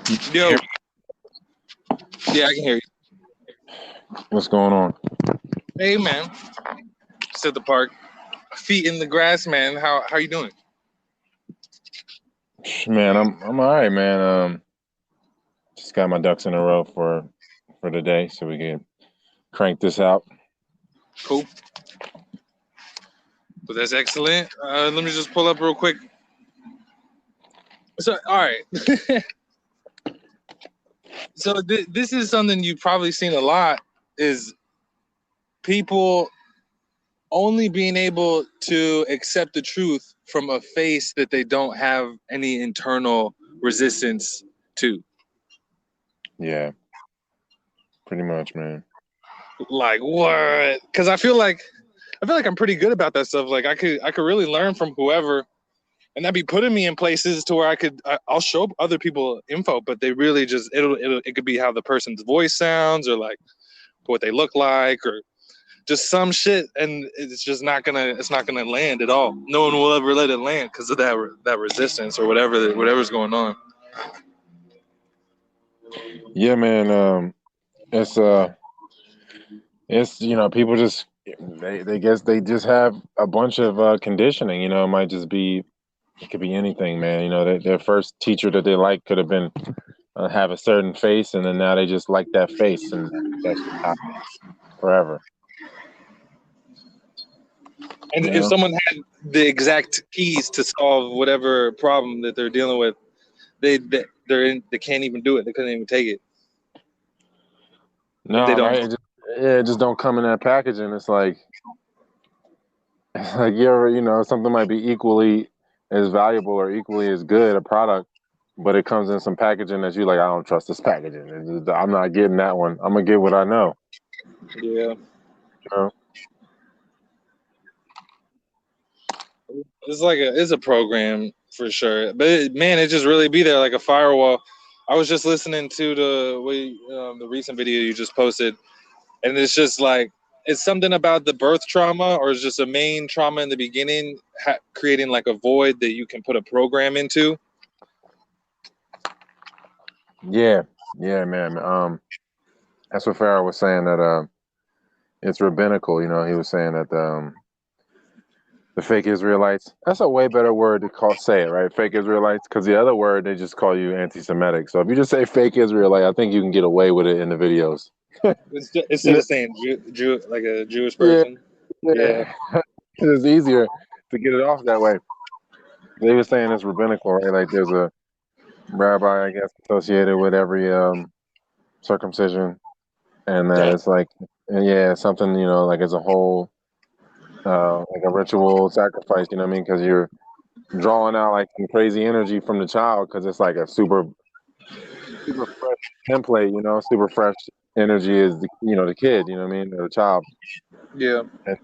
You can Yo, hear yeah, I can hear you. me? What's going on? Hey, man, just at the park, feet in the grass, man. How you doing? Man, I'm all right, man. Just got my ducks in a row for the day, so we can crank this out. Cool. But that's excellent. Let me just pull up real quick. So, all right. So this is something you've probably seen a lot. Is people only being able to accept the truth from a face that they don't have any internal resistance to. Yeah, pretty much, man. Like what? Because I feel like I'm pretty good about that stuff. Like I could really learn from whoever, and that'd be putting me in places to where I'll show other people info, but they really just it could be how the person's voice sounds or like what they look like or just some shit, and it's not gonna land at all. No one will ever let it land because of that resistance or whatever's going on. Yeah, man. It's it's people just they guess they just have a bunch of conditioning. It might just be it could be anything, man. Their first teacher that they like could have been have a certain face, and then now they just like that face, and that's just how forever. And You if know. someone had the exact keys to solve whatever problem that they're dealing with, they can't even do it. They couldn't even take it if they No, don't. right? It just don't come in that packaging. It's like you ever, something might be equally as valuable or equally as good a product, but it comes in some packaging that you like. I don't trust this packaging. I'm not getting that one. I'm gonna get what I know. Yeah, You know? it's a program for sure. But man, it just really be there like a firewall. I was just listening to the recent video you just posted, and it's just like it's something about the birth trauma, or it's just a main trauma in the beginning, creating like a void that you can put a program into. Yeah, yeah, man. That's what Farrah was saying that it's rabbinical. He was saying that the fake Israelites. That's a way better word to say it, right? Fake Israelites, because the other word they just call you anti-Semitic. So if you just say fake Israelite, I think you can get away with it in the videos. Instead You know? of saying Jew like a Jewish Yeah, person. yeah. Yeah, It's easier to get it off that way. They were saying it's rabbinical, right? Like there's a rabbi, I guess, associated with every circumcision, and that dang. it's like, yeah, something, like it's a whole, like a ritual sacrifice. You know what I mean? Because you're drawing out like some crazy energy from the child, because it's like a super fresh template. Super fresh energy is the kid. You know what I mean? Or the child, Yeah, and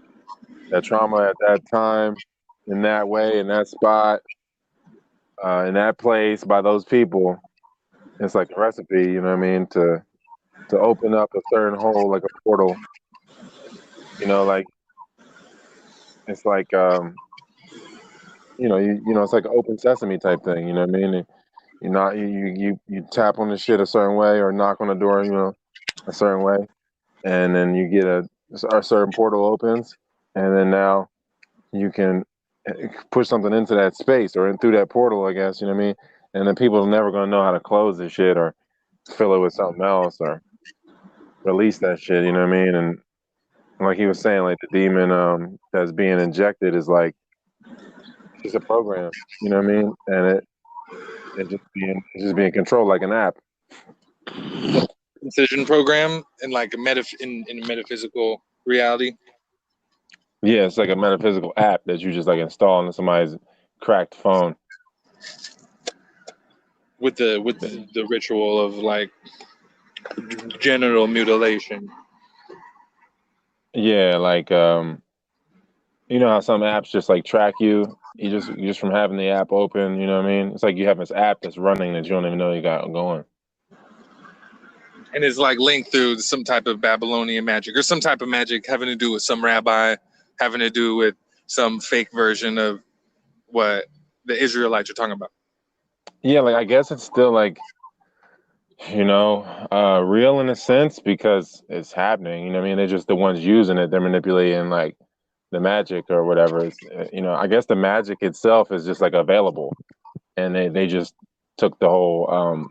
that trauma at that time, in that way, in that spot, in that place, by those people. It's like a recipe, you know what I mean, to open up a certain hole, like a portal. Like it's like it's like an open sesame type thing. You know what I mean? You not you tap on the shit a certain way or knock on the door, a certain way, and then you get a certain portal opens, and then now you can push something into that space or in through that portal, I guess. You know what I mean? And then people are never gonna know how to close this shit or fill it with something else or release that shit. You know what I mean? And like he was saying, like the demon that's being injected is like it's just a program. You know what I mean? And it's just being controlled like an app. incision program in like in metaphysical reality Yeah, it's like a metaphysical app that you just like install into somebody's cracked phone. with the ritual of like genital mutilation. Yeah, like you know how some apps just like track you. You just from having the app open. You know what I mean? It's like you have this app that's running that you don't even know you got going. And it's like linked through some type of Babylonian magic or some type of magic having to do with some rabbi, having to do with some fake version of what the Israelites are talking about. Yeah, like I guess it's still like real in a sense because it's happening. You know what I mean? They're just the ones using it. They're manipulating like the magic or whatever. I guess the magic itself is just like available, and they just took the whole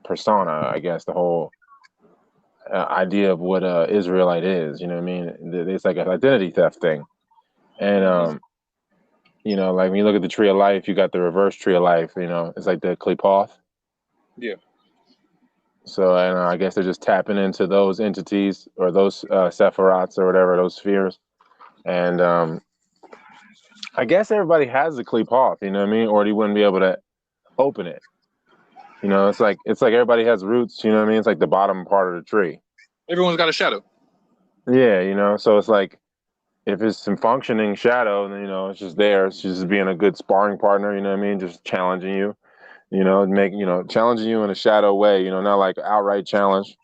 persona. I guess the whole idea of what Israelite is. You know what I mean? It's like an identity theft thing, and like when you look at the tree of life, you got the reverse tree of life. It's like the Klipoth. Yeah. So, and I guess they're just tapping into those entities or those Sephiroths or whatever, those spheres. And I guess everybody has a Klipoth, you know what I mean? Or you wouldn't be able to open it. It's like everybody has roots, you know what I mean? It's like the bottom part of the tree. Everyone's got a shadow. Yeah, so it's like if it's some functioning shadow, then it's just there. It's just being a good sparring partner, you know what I mean? Just challenging you, challenging you in a shadow way, not like outright challenge.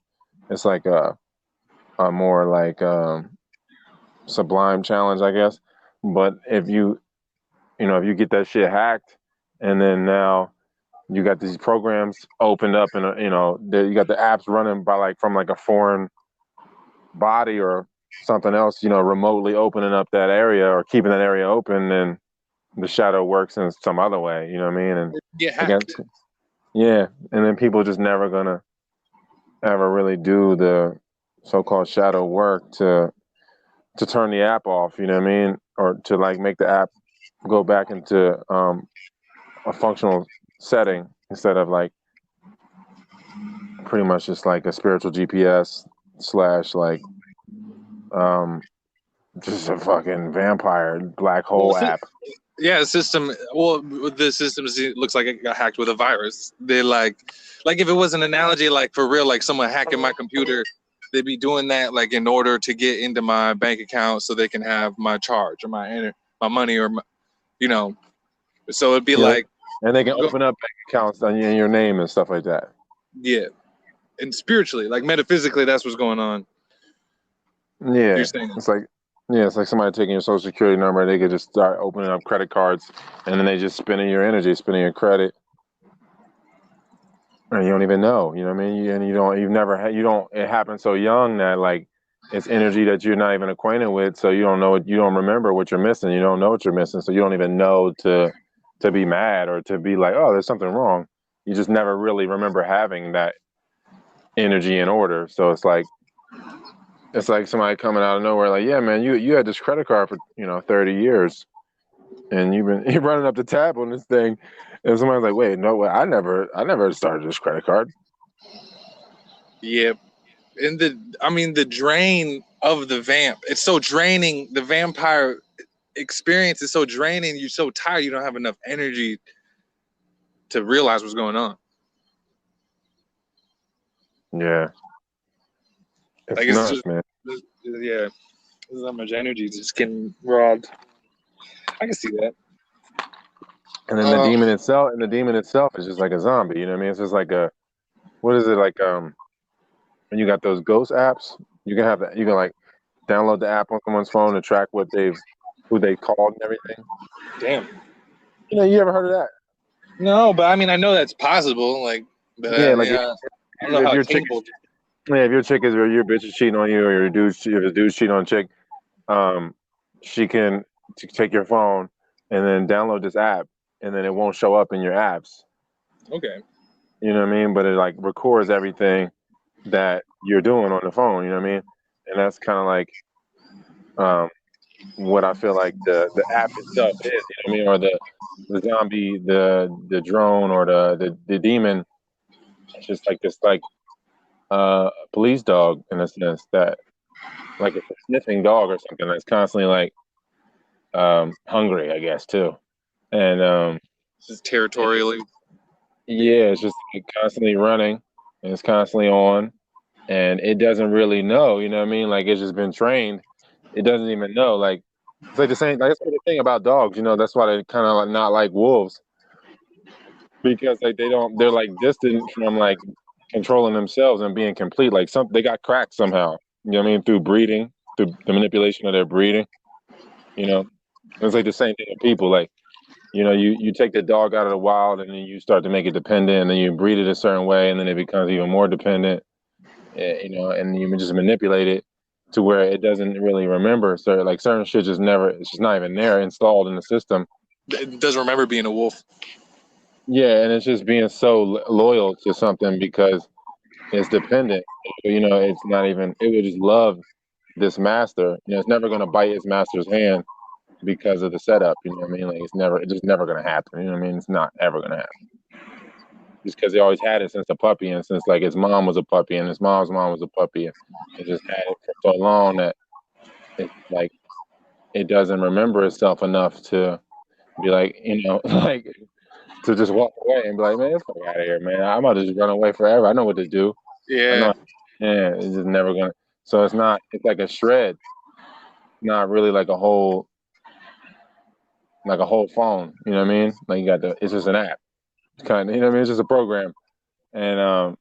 It's like a more like sublime challenge, I guess. But if you get that shit hacked, and then now you got these programs opened up, and you got the apps running by from a foreign body or something else, remotely opening up that area or keeping that area open, then the shadow works in some other way. You know what I mean? And Get hacked. Yeah, and then people just never gonna ever really do the so-called shadow work to turn the app off, you know what I mean? Or to make the app go back into a functional setting instead of pretty much just like a spiritual GPS slash just a fucking vampire black hole app. Yeah, system. Well, the system looks like it got hacked with a virus. They like if it was an analogy, for real, someone hacking my computer, they'd be doing that in order to get into my bank account so they can have my charge or my money or So it'd be and they can open up bank accounts in your name and stuff like that. Yeah, and spiritually, metaphysically, that's what's going on. Yeah, it's like somebody taking your social security number. They could just start opening up credit cards, and then they just spending your energy, spending your credit, and you don't even know. You know what I mean? It happens so young that it's energy that you're not even acquainted with, so you don't remember what you're missing. You don't know what you're missing, so you don't even know to be mad or to be like, oh, there's something wrong. You just never really remember having that energy in order. So it's like somebody coming out of nowhere, yeah, man, you had this credit card for 30 years, and you're running up the tab on this thing, and somebody's like, wait, no, I never started this credit card. Yeah, and the drain of the vamp, it's so draining. The vampire experience is so draining. You're so tired. You don't have enough energy to realize what's going on. Yeah. It's nuts, just, man. Yeah. There's not much energy just getting robbed. I can see that. And then the demon itself is just like a zombie, you know what I mean? It's just like what is it when you got those ghost apps, you can download the app on someone's phone to track who they called and everything. Damn. You ever heard of that? No, but I mean, I know that's possible. I don't know how it's capable. Yeah, if your chick is, or your bitch is cheating on you, or if a dude's cheating on a chick, she can take your phone and then download this app, and then it won't show up in your apps. Okay. You know what I mean? But it records everything that you're doing on the phone. You know what I mean? And that's kind of what I feel like the app itself is. You know what I mean? Or the zombie, the drone, or the demon. It's just this police dog in a sense that it's a sniffing dog or something that's constantly hungry, I guess, too. And just territorially. Yeah, it's just constantly running and it's constantly on, and it doesn't really know, you know what I mean? It's just been trained. It doesn't even know. It's the same, that's the thing about dogs, that's why they kind of not like wolves, because they're distant from controlling themselves and being complete. They got cracked somehow, you know what I mean, through breeding, through the manipulation of their breeding. It's the same thing with people. you take the dog out of the wild and then you start to make it dependent, and then you breed it a certain way, and then it becomes even more dependent. And you just manipulate it to where it doesn't really remember. So like certain shit just never, it's just not even there installed in the system. It doesn't remember being a wolf. Yeah, and it's just being so loyal to something because it's dependent. It's not even. It would just love this master. It's never going to bite its master's hand because of the setup. You know what I mean? Like it's just never going to happen. You know what I mean? It's not ever going to happen. Just because they always had it since a puppy, and since like his mom was a puppy, and his mom's mom was a puppy, and it just had it for so long that it's like it doesn't remember itself enough to be like, like to just walk away and be like, man, fuck out of here, man. I'm about to just run away forever. I know what to do. I Yeah. know. Yeah, it's just never gonna. So it's not. It's like a shred, not really like a whole phone. You know what I mean? Like you got the. It's just an app. It's kind of. You know what I mean? It's just a program, and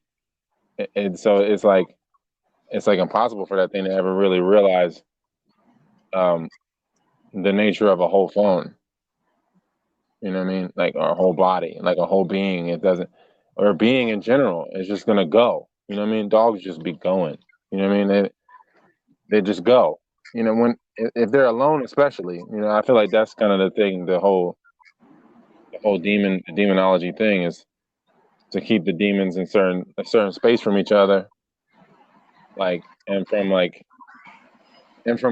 so it's like impossible for that thing to ever really realize the nature of a whole phone. You know what I mean? Like our whole body, like a whole being. It doesn't, or being in general. It's just gonna go. You know what I mean? Dogs just be going. You know what I mean? They just go. When if they're alone, especially. I feel like that's kind of the thing. The whole demonology thing is to keep the demons in a certain space from each other, like and from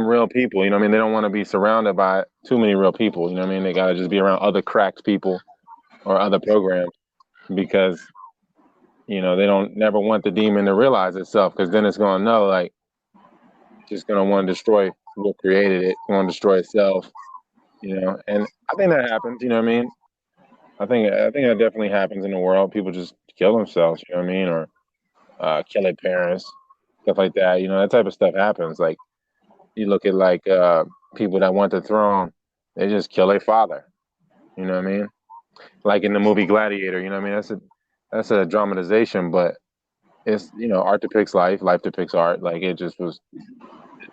real people. You know what I mean? They don't want to be surrounded by too many real people. You know what I mean? They gotta just be around other cracked people or other programs because they don't never want the demon to realize itself because then it's gonna know like it's just gonna want to destroy what created it, want to destroy itself. And I think that happens. You know what I mean? I think that definitely happens in the world. People just kill themselves. You know what I mean? Or kill their parents, stuff like that. That type of stuff happens. Like you look at like people that want the throne, they just kill their father. You know what I mean? Like in the movie Gladiator. You know what I mean? That's a dramatization, but it's art depicts life, life depicts art. Like it just was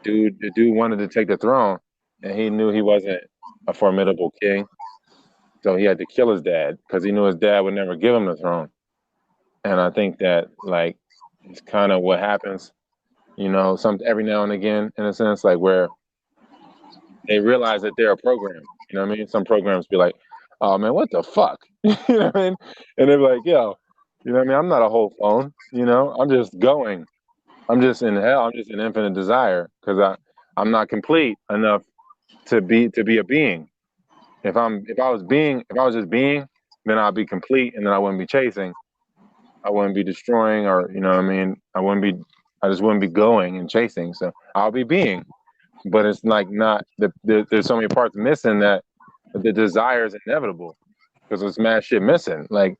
the dude wanted to take the throne, and he knew he wasn't a formidable king, so he had to kill his dad because he knew his dad would never give him the throne. And I think that like it's kind of what happens, some every now and again, in a sense, like where they realize that they're a program. You know what I mean? Some programs be like, "Oh man, what the fuck?" You know what I mean? And they're like, "Yo, you know what I mean? I'm not a whole phone. I'm just going. I'm just in hell. I'm just in infinite desire because I'm not complete enough to be a being. If I was just being, then I'd be complete, and then I wouldn't be chasing. I wouldn't be destroying, or you know what I mean. I just wouldn't be going and chasing. So I'll be being, but it's like not there's so many parts missing that the desire is inevitable because there's mad shit missing. Like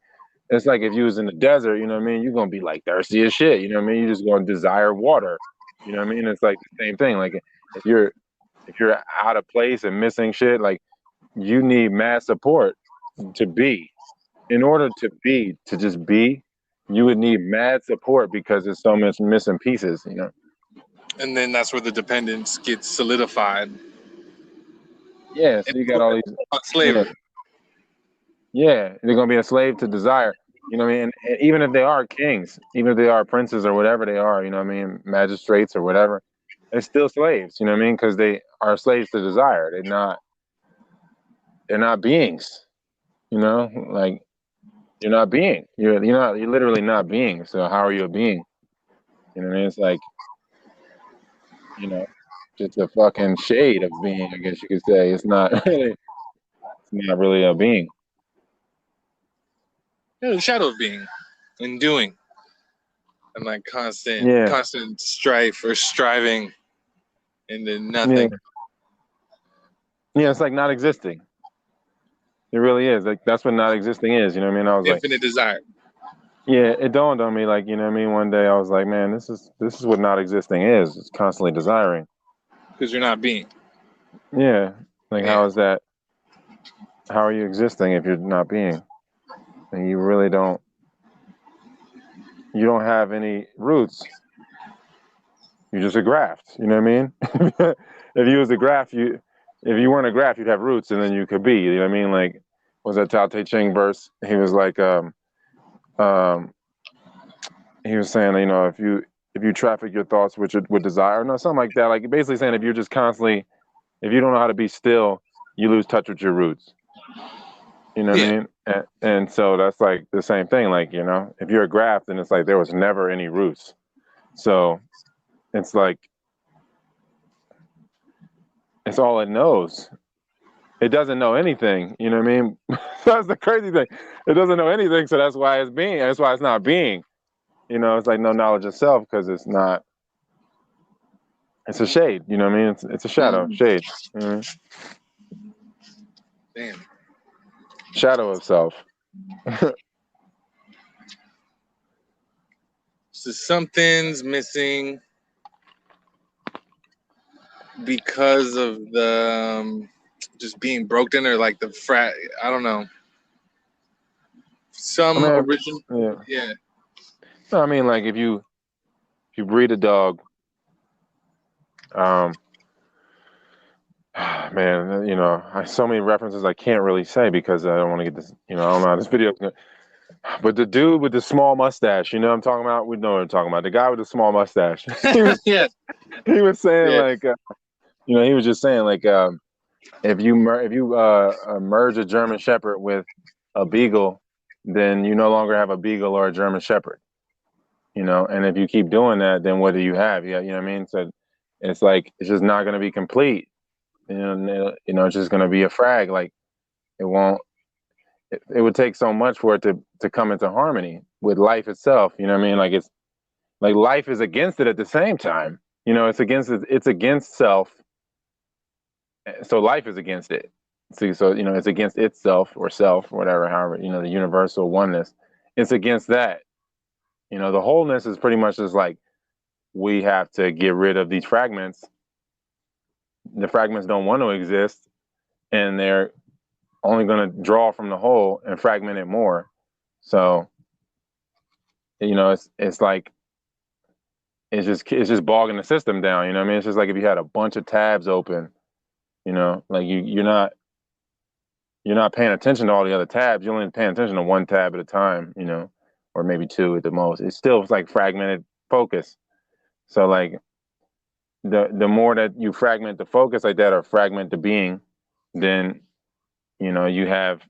it's like if you was in the desert, you know what I mean. You're gonna be like thirsty as shit. You know what I mean. You're just gonna desire water. You know what I mean. It's like the same thing. Like if you're out of place and missing shit, like you need mad support to be. In order to just be, you would need mad support because there's so much missing pieces. And then that's where the dependence gets solidified. Yeah, so you got all these. Slavery. Yeah, they're gonna be a slave to desire. You know what I mean? And even if they are kings, even if they are princes or whatever they are, you know what I mean, magistrates or whatever, they're still slaves. You know what I mean? Because they are slaves to desire. They're not beings. Like you're not being. You're literally not being. So how are you a being? You know what I mean? It's like just a fucking shade of being. I guess you could say it's not really. It's not really a being. Yeah, the shadow of being and doing. And like constant strife or striving into nothing. Yeah, it's like not existing. It really is. Like that's what not existing is. You know what I mean? I was infinite desire. Yeah, it dawned on me, like, you know what I mean? One day I was like, man, this is what not existing is. It's constantly desiring. Because you're not being. Yeah. Like how is that? How are you existing if you're not being? And you really don't have any roots. You're just a graft. You know what I mean? If you was a graft, if you weren't a graft, you'd have roots and then you could be. You know what I mean? Like was that Tao Te Ching verse? He was like, um, he was saying, you know, if you traffic your thoughts with desire, no, something like that. Like basically saying, if you're just constantly, if you don't know how to be still, you lose touch with your roots. You know what I Yeah. mean? And so that's like the same thing. Like, you know, if you're a graph, then it's like there was never any roots. So it's like it's all it knows. It doesn't know anything. You know what I mean? That's the crazy thing. It doesn't know anything, so that's why it's being. That's why it's not being. You know, it's like no knowledge of self because it's not. It's a shade. You know what I mean? It's a shadow, shade. Damn. Shadow of self. So something's missing because of the just being broken, or like the frat. I don't know. Some I mean, original. yeah. Yeah. No, I mean, like if you breed a dog, um, man, you know, so many references I can't really say because I don't want to get this. You know, I don't know how this video. But the dude with the small mustache, you know what I'm talking about? We know what I'm talking about. The guy with the small mustache. Yeah. He was saying Yeah. like, you know, he was just saying like, if you merge a German Shepherd with a Beagle, then you no longer have a Beagle or a German Shepherd. You know, and if you keep doing that, then what do you have? Yeah, you know what I mean. So it's like it's just not going to be complete. You know, it's just going to be a frag. Like it won't. It would take so much for it to come into harmony with life itself. You know what I mean? Like it's like life is against it at the same time. You know, it's against self. So life is against it. See, so you know, it's against itself or self or whatever, however, you know, the universal oneness. It's against that. You know, the wholeness is pretty much just like we have to get rid of these fragments. The fragments don't want to exist, and they're only going to draw from the whole and fragment it more. So, you know, it's like it's just bogging the system down. You know what I mean? It's just like if you had a bunch of tabs open. You know, like you're not paying attention to all the other tabs. You're only paying attention to one tab at a time. You know, or maybe two at the most. It's still like fragmented focus. So like the more that you fragment the focus like that or fragment the being, then you know you have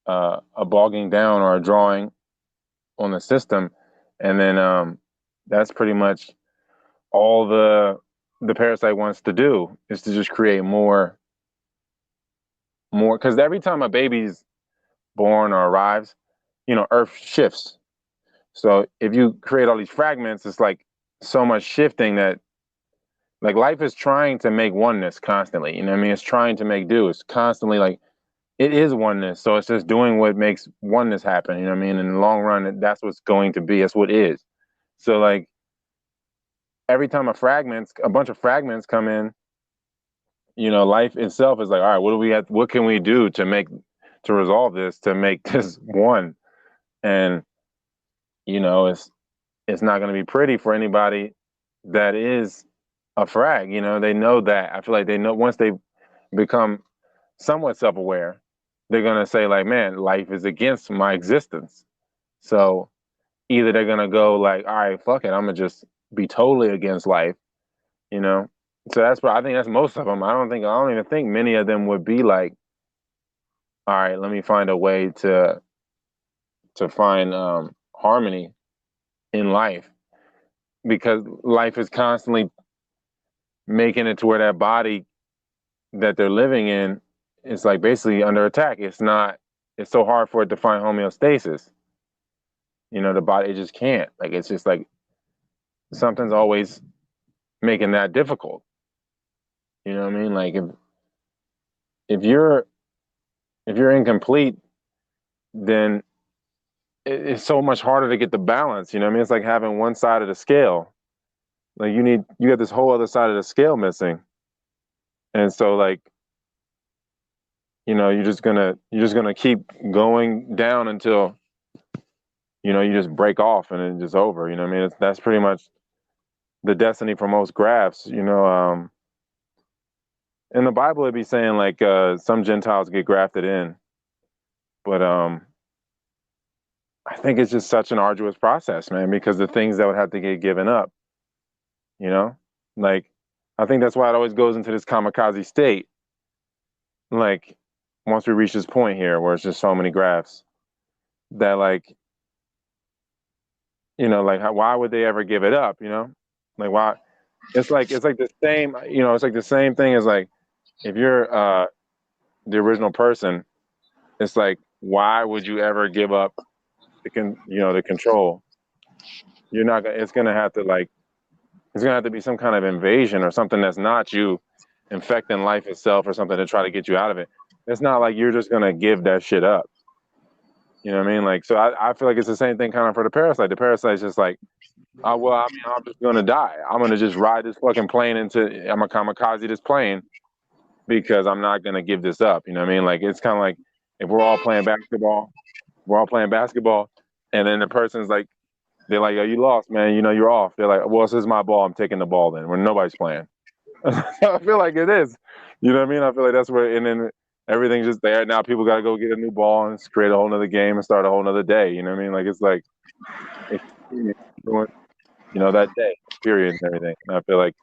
a bogging down or a drawing on the system, and then that's pretty much all the parasite wants to do is to just create more because every time a baby's born or arrives, you know, Earth shifts. So if you create all these fragments, it's like so much shifting that like life is trying to make oneness constantly. You know what I mean? It's trying to make do. It's constantly like it is oneness. So it's just doing what makes oneness happen. You know what I mean? In the long run, that's what's going to be. That's what is. So like every time a bunch of fragments come in, you know, life itself is like, all right, what can we do to resolve this, to make this one? And, you know, it's not going to be pretty for anybody that is a frag. You know, they know that. I feel like they know once they become somewhat self-aware, they're going to say like, man, life is against my existence. So either they're going to go like, all right, fuck it, I'm going to just be totally against life, you know? So I think that's most of them. I don't even think many of them would be like, all right, let me find a way to find harmony in life, because life is constantly making it to where that body that they're living in is like basically under attack. It's so hard for it to find homeostasis. You know, the body, it just can't. Like it's just like something's always making that difficult. You know what I mean? Like if you're incomplete, then it's so much harder to get the balance. You know what I mean? It's like having one side of the scale. Like you got this whole other side of the scale missing. And so like, you know, you're just gonna keep going down until, you know, you just break off and it's just over. You know what I mean? That's pretty much the destiny for most graphs. You know, in the Bible it'd be saying like some Gentiles get grafted in. But I think it's just such an arduous process, man, because the things that would have to get given up, you know, like I think that's why it always goes into this kamikaze state. Like once we reach this point here where it's just so many graphs that like like why would they ever give it up? Like why? It's like the same. It's like the same thing as like if you're the original person, it's like why would you ever give up the control? You're not gonna. It's gonna have to be some kind of invasion or something that's not you infecting life itself or something to try to get you out of it. It's not like you're just gonna give that shit up. You know what I mean? Like, so I feel like it's the same thing kind of for the parasite. The parasite's just like, oh, well, I mean, I'm just gonna die. I'm gonna just ride this fucking plane I'm a kamikaze this plane because I'm not gonna give this up. You know what I mean? Like, it's kind of like if we're all playing basketball, and then the person's like, they're like, "Oh, you lost, man. You're off." They're like, "Well, this is my ball. I'm taking the ball then." When nobody's playing, I feel like it is. You know what I mean? I feel like that's where, and then everything's just there. Now people got to go get a new ball and create a whole nother game and start a whole nother day. You know what I mean? Like it's like, it's, that day period and everything. And I feel like,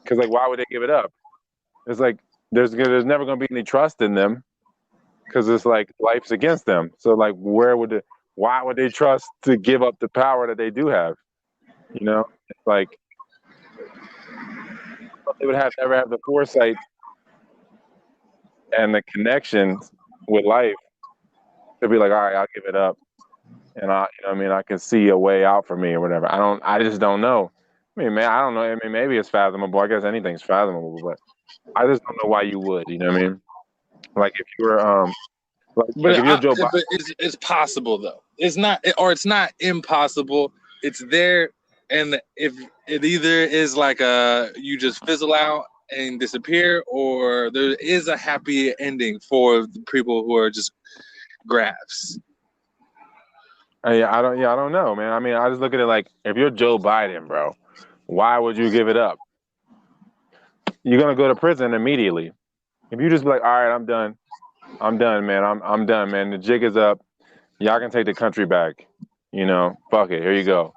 because like, why would they give it up? It's like there's never going to be any trust in them because it's like life's against them. So like, why would they trust to give up the power that they do have? It's like they would have to ever have the foresight and the connections with life to be like, all right, I'll give it up, and I can see a way out for me or whatever. I just don't know. I mean, man, I don't know. I mean, maybe it's fathomable. I guess anything's fathomable, but I just don't know why you would. You know what I mean? Like if you were like if you're Joe Biden. But it's possible though. It's not, or it's not impossible. It's there, and if it either is like you just fizzle out and disappear, or there is a happy ending for the people who are just graphs. I don't know, man. I mean, I just look at it like if you're Joe Biden, bro, why would you give it up? You're gonna go to prison immediately. If you just be like, all right, I'm done, man. I'm done, man. The jig is up. Y'all can take the country back. Fuck it. Here you go.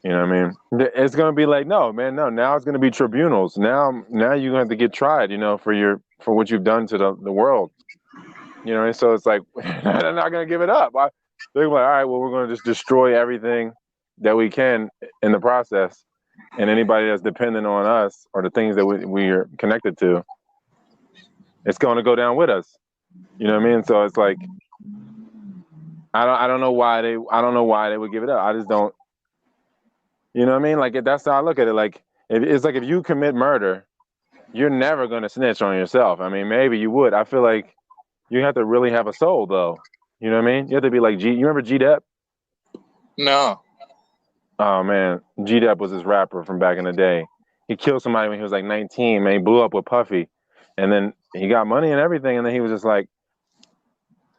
You know what I mean? It's gonna be like, no, man, no. Now it's gonna be tribunals. Now you're gonna have to get tried. For what you've done to the world. And so it's like they're not gonna give it up. They're like, all right, well, we're gonna just destroy everything that we can in the process, and anybody that's dependent on us or the things that we are connected to, it's going to go down with us. You know what I mean? So it's like I don't know why they would give it up. I just don't. You know what I mean? Like that's how I look at it. Like it's like if you commit murder, you're never going to snitch on yourself. I mean, maybe you would. I feel like you have to really have a soul, though. You know what I mean? You have to be like G. You remember G-Dep? No. Oh man, G-Dep was this rapper from back in the day. He killed somebody when he was like 19. Man, he blew up with Puffy, and then he got money and everything. And then he was just like,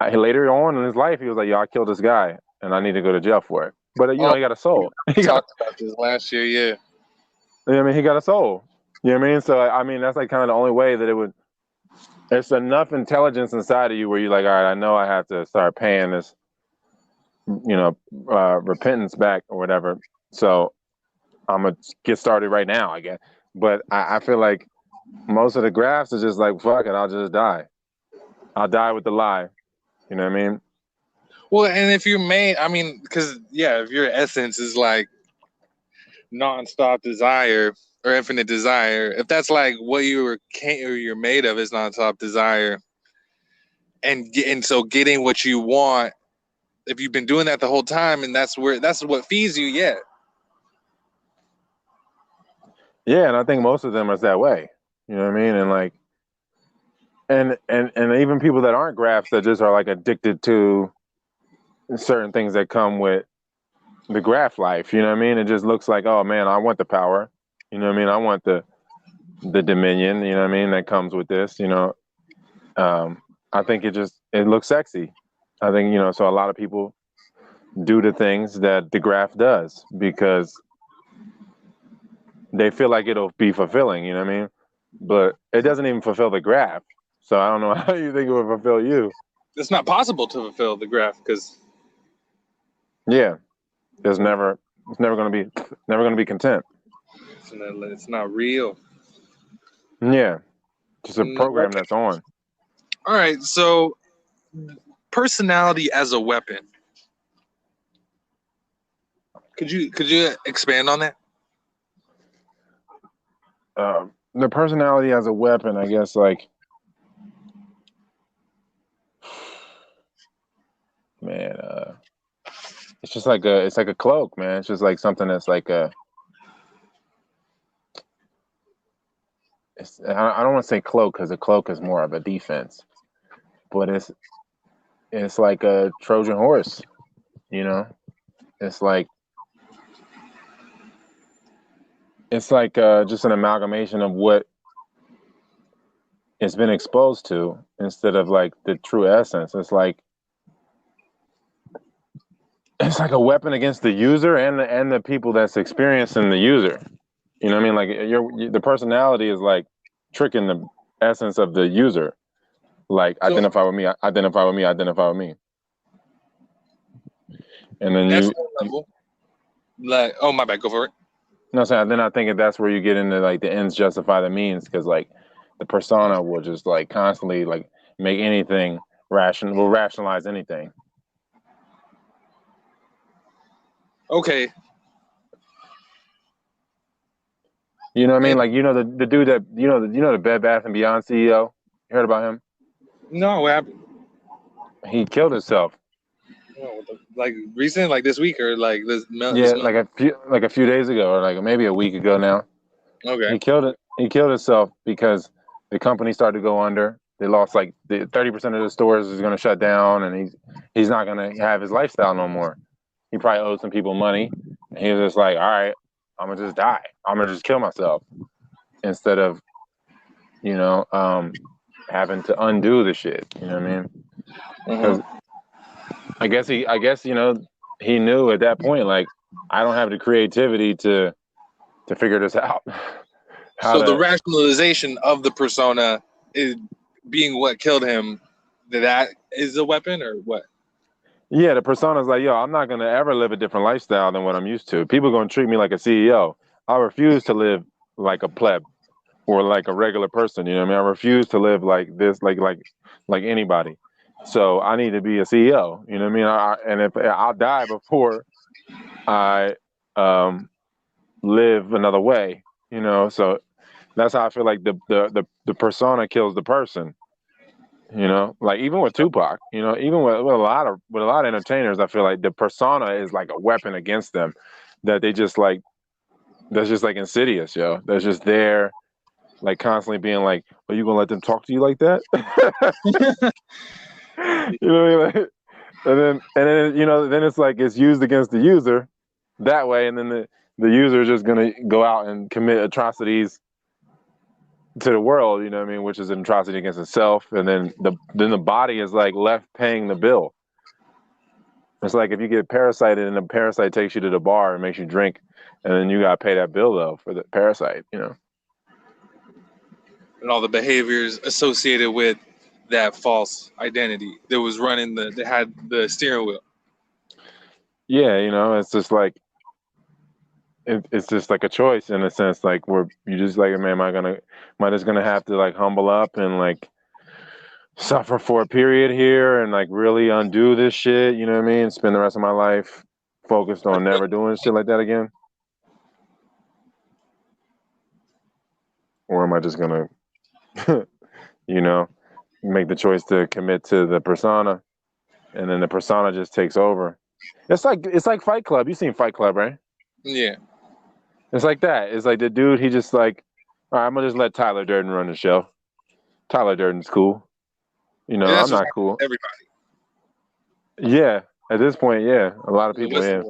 later on in his life, he was like, "Yo, I killed this guy, and I need to go to jail for it." But he got a soul. He talked about this last year, yeah. You know what I mean? He got a soul. You know what I mean? So I mean, that's like kind of the only way that it would. There's enough intelligence inside of you where you're like, all right, I know I have to start paying this, repentance back or whatever. So I'm gonna get started right now, I guess. But I feel like most of the graphs are just like, fuck it, I'll just die. I'll die with the lie. You know what I mean? Well, and if you're made, I mean, because if your essence is like nonstop desire or infinite desire, if that's like what you're made of is nonstop desire, and so getting what you want, if you've been doing that the whole time, and that's what feeds you, yeah. Yeah, and I think most of them are that way. You know what I mean? And like, and even people that aren't graphs that just are like addicted to certain things that come with the graph life. You know what I mean? It just looks like, oh man, I want the power. You know what I mean? I want the dominion. You know what I mean? That comes with this. I think it looks sexy. I think so a lot of people do the things that the graph does because they feel like it'll be fulfilling, you know what I mean? But it doesn't even fulfill the graph. So I don't know how you think it would fulfill you. it's not possible to fulfill the graph because Yeah, it's never gonna be content. it's not real. Yeah, just a program Okay. that's on. All right, so personality as a weapon. Could you expand on that? The personality as a weapon, I guess, like, man, it's just like a cloak, man. It's just like something that's like I don't want to say cloak because a cloak is more of a defense, but it's like a Trojan horse, you know. It's like just an amalgamation of what it's been exposed to instead of like the true essence. It's like a weapon against the user and the people that's experiencing the user. You know what I mean? Like the personality is like tricking the essence of the user. Like So identify with me, identify with me, identify with me. And then that's one level. Like, oh my bad, go for it. no, so then I think that's where you get into like the ends justify the means because like the persona will just like constantly like make anything rational, will rationalize anything. Okay. You know what I mean? Like the dude that the Bed Bath and Beyond CEO. You heard about him? No, what happened? He killed himself. No, like recent, like this week or like this month? Yeah, like a few days ago or like maybe a week ago now. Okay. He killed himself because the company started to go under. They lost like 30% of the stores is going to shut down, and he's not going to have his lifestyle no more. He probably owed some people money, and he was just like, all right, I'm gonna just die. I'm gonna just kill myself instead of having to undo the shit. You know what I mean? Because I guess he knew at that point, like, I don't have the creativity to figure this out. The rationalization of the persona is being what killed him. That is a weapon or what? Yeah, the persona's like, yo, I'm not gonna ever live a different lifestyle than what I'm used to. People are gonna treat me like a CEO. I refuse to live like a pleb or like a regular person. You know what I mean? I refuse to live like this, like anybody. So I need to be a CEO. You know what I mean? And if I'll die before I live another way, so that's how I feel like the persona kills the person. Like even with Tupac, even with a lot of entertainers, I feel like the persona is like a weapon against them that they just like, that's just like insidious, yo. That's just there, like constantly being like, are you gonna let them talk to you like that? You know what I mean? Like, and then then it's like it's used against the user that way, and then the user is just gonna go out and commit atrocities to the world, you know what I mean, which is an atrocity against itself, and then the body is like left paying the bill. It's like if you get parasited and the parasite takes you to the bar and makes you drink, and then you gotta pay that bill though for the parasite, and all the behaviors associated with that false identity that was running that had the steering wheel. Yeah, it's just like it's just like a choice in a sense, like where you just like, man, am I just gonna have to like humble up and like suffer for a period here and like really undo this shit, you know what I mean? Spend the rest of my life focused on never doing shit like that again? Or am I just gonna make the choice to commit to the persona and then the persona just takes over? It's like Fight Club. You seen Fight Club, right? Yeah. It's like that. It's like the dude, he just like, all right, I'm gonna just let Tyler Durden run the show. Tyler Durden's cool. I'm not cool. Everybody. Yeah, at this point, yeah, a lot of people. Yeah.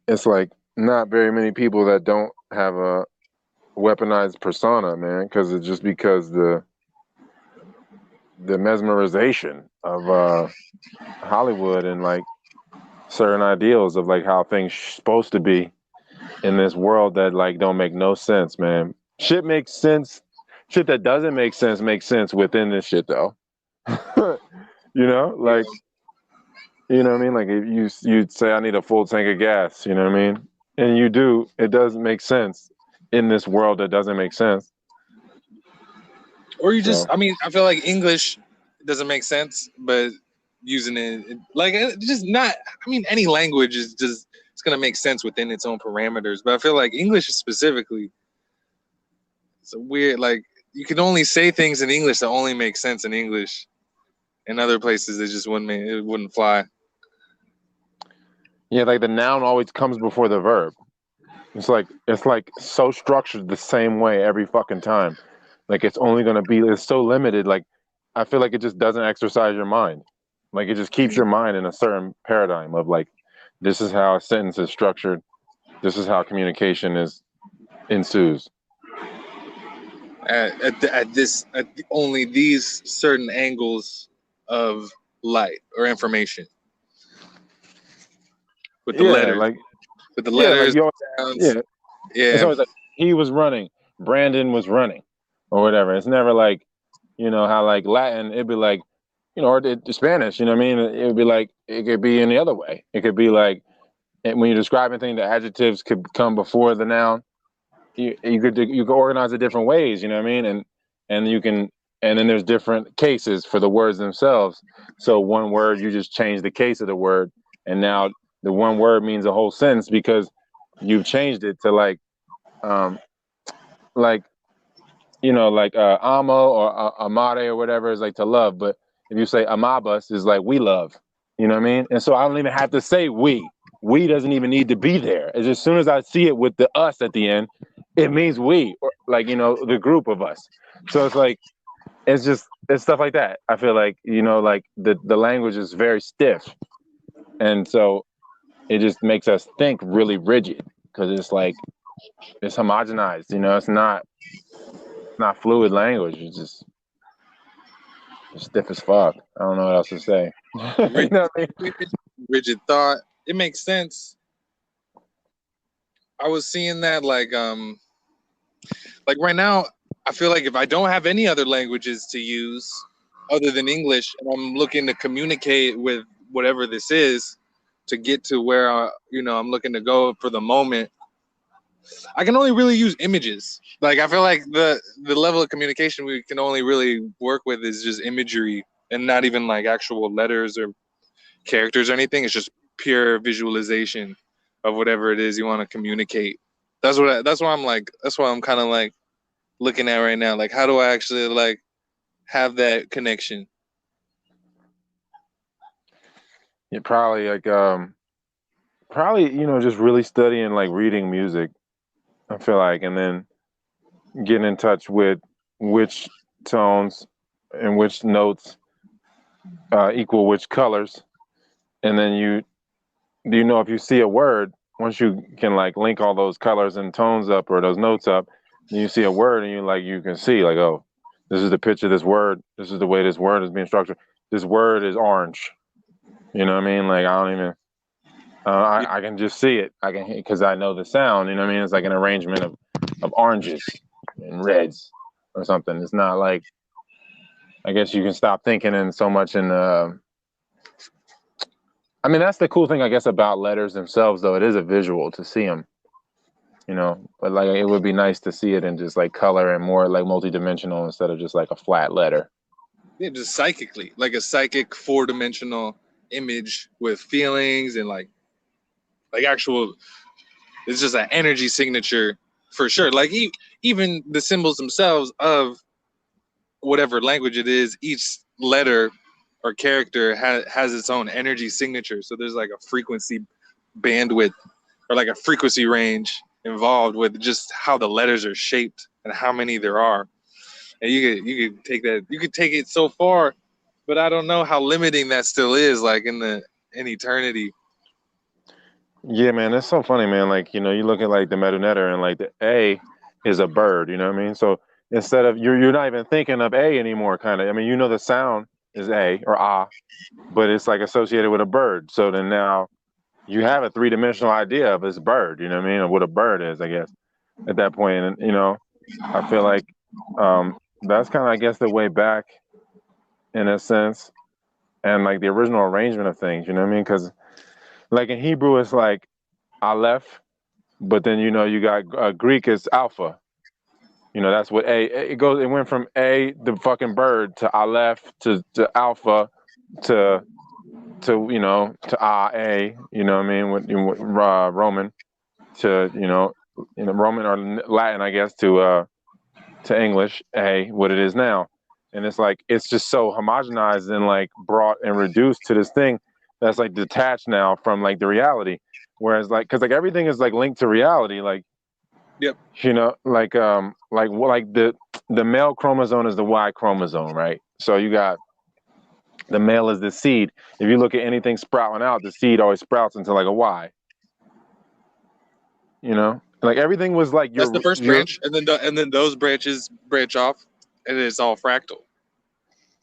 It's like not very many people that don't have a weaponized persona, man, because it's just because the mesmerization of Hollywood and like certain ideals of like how things supposed to be in this world that like don't make no sense, man. Shit makes sense. Shit that doesn't make sense makes sense within this shit though. You know, like, you know what I mean? Like if you'd say I need a full tank of gas, you know what I mean? And you do, it doesn't make sense in this world that doesn't make sense. Or you So just, I mean, I feel like English doesn't make sense, but using like just not. I mean, any language is just it's gonna make sense within its own parameters. But I feel like English specifically, it's a weird. Like you can only say things in English that only make sense in English. In other places, it wouldn't fly. yeah, like the noun always comes before the verb. It's like so structured the same way every fucking time. Like it's only gonna be it's so limited. Like I feel like it just doesn't exercise your mind. Like it just keeps your mind in a certain paradigm of like this is how a sentence is structured. This is how communication is ensues. Only these certain angles of light or information with the Yeah, letters, like with the yeah, like letters, you always, sounds. yeah. It's Yeah, always like he was running, Brandon was running, or whatever. It's never like you know how like Latin it'd be like you know or the Spanish. You know what I mean? It would be like it could be any other way. It could be like when you're describing things, the adjectives could come before the noun. You could organize it different ways. You know what I mean? And you can and then there's different cases for the words themselves. So one word you just change the case of the word, and now the one word means a whole sentence because you've changed it to um like like amo or amare or whatever is like to love, but if you say amabus is like we love, you know what I mean? And so I don't even have to say we doesn't even need to be there. It's as soon as I see it with the us at the end, it means we, or like the group of us. So it's like it's stuff like that. I feel like like the language is very stiff, and so it just makes us think really rigid because it's like it's homogenized. It's not fluid language. It's just stiff as fuck. I don't know what else to say. You rigid, know what I mean? rigid thought. It makes sense. I was seeing that like right now. I feel like if I don't have any other languages to use other than English, and I'm looking to communicate with whatever this is to get to where I'm looking to go for the moment, I can only really use images. Like I feel like the level of communication we can only really work with is just imagery and not even like actual letters or characters or anything. It's just pure visualization of whatever it is you want to communicate. That's what I'm like. That's what I'm kind of like looking at right now. Like, how do I actually like have that connection? You probably probably just really studying like reading music. I feel like, and then getting in touch with which tones and which notes equal which colors, and then if you see a word, once you can like link all those colors and tones up or those notes up, then you see a word and you can see like, oh, this is the pitch of this word. This is the way this word is being structured. This word is orange. You know what I mean? Like I don't even. I can just see it. I can because I know the sound. You know what I mean? It's like an arrangement of oranges and reds or something. It's not like I guess you can stop thinking in so much in I mean, that's the cool thing, I guess, about letters themselves, though. It is a visual to see them, but like it would be nice to see it in just like color and more like multidimensional instead of just like a flat letter. Yeah, just psychically, like a psychic 4-dimensional image with feelings and like actual. It's just an energy signature for sure. Like even the symbols themselves of whatever language it is, each letter or character has its own energy signature. So there's like a frequency bandwidth or like a frequency range involved with just how the letters are shaped and how many there are. And you could take that, you could take it so far, but I don't know how limiting that still is, like in eternity. Yeah, man, that's so funny, man. Like you look at like the metanetter and like the A is a bird. You know what I mean? So instead of you're not even thinking of A anymore, kind of. I mean, the sound is A or ah, but it's like associated with a bird. So then now you have a three-dimensional idea of this bird. You know what I mean? Of what a bird is, I guess, at that point. And I feel like that's kind of, I guess, the way back in a sense, and like the original arrangement of things. You know what I mean? Because like in Hebrew, it's like Aleph, but then you got Greek is Alpha. That's what A. It goes. It went from A, the fucking bird, to Aleph, to Alpha, to to A. You know what I mean? With Roman, to Roman or Latin, I guess, to English, what it is now. And it's like it's just so homogenized and like brought and reduced to this thing that's like detached now from like the reality. Whereas like, because like everything is like linked to reality, like Yep. like the male chromosome is the Y chromosome, right? So you got the male is the seed. If you look at anything sprouting out, the seed always sprouts into like a Y. Like everything was like That's the first branch, and then those branches branch off, and it's all fractal.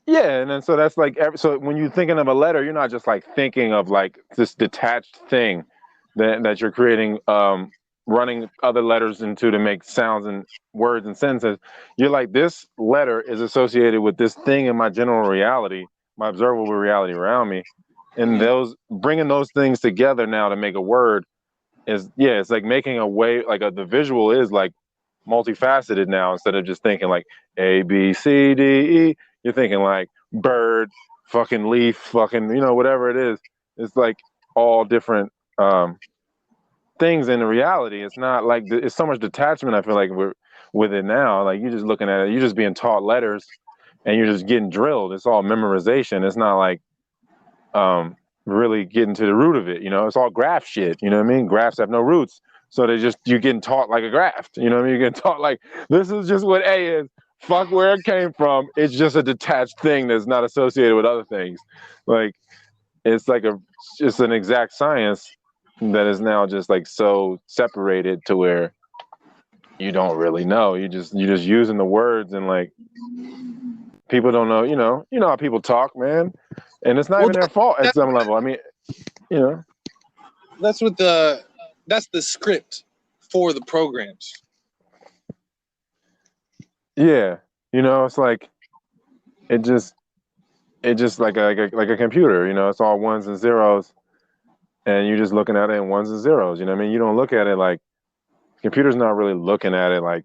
Yeah, and then so that's like so when you're thinking of a letter, you're not just like thinking of like this detached thing that you're creating, running other letters into to make sounds and words and sentences. You're like, this letter is associated with this thing in my general reality, my observable reality around me, and those bringing those things together now to make a word is it's like making a way, like the visual is like multifaceted now. Instead of just thinking like A B C D E, you're thinking like bird, fucking leaf, fucking whatever it is. It's like all different things in the reality. It's not like it's so much detachment. I feel like with it now. Like you're just looking at it, you're just being taught letters, and you're just getting drilled. It's all memorization. It's not like really getting to the root of it. It's all graph shit. You know what I mean? Graphs have no roots. So you're getting taught like a graft. You know what I mean? You're getting taught like, this is just what A is. Fuck where it came from. It's just a detached thing that's not associated with other things. Like, it's like just an exact science that is now just like so separated to where you don't really know. You're just using the words, and like people don't know, you know how people talk, man. And it's not even their fault at some level. I mean, that's the script for the programs. Yeah, it's like it just like a computer. It's all ones and zeros, and you're just looking at it in ones and zeros. You know what I mean? You don't look at it like computer's not really looking at it like,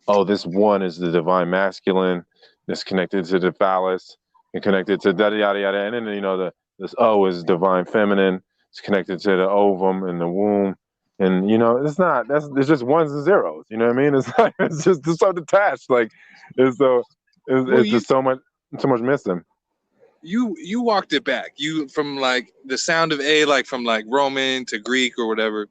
oh, this one is the divine masculine, that's connected to the phallus and connected to yada yada yada, and then this O is divine feminine. It's connected to the ovum and the womb. And it's just ones and zeros. You know what I mean? It's like it's so detached. Like it's just so much missing. You walked it back. You from like the sound of A, like from like Roman to Greek or whatever.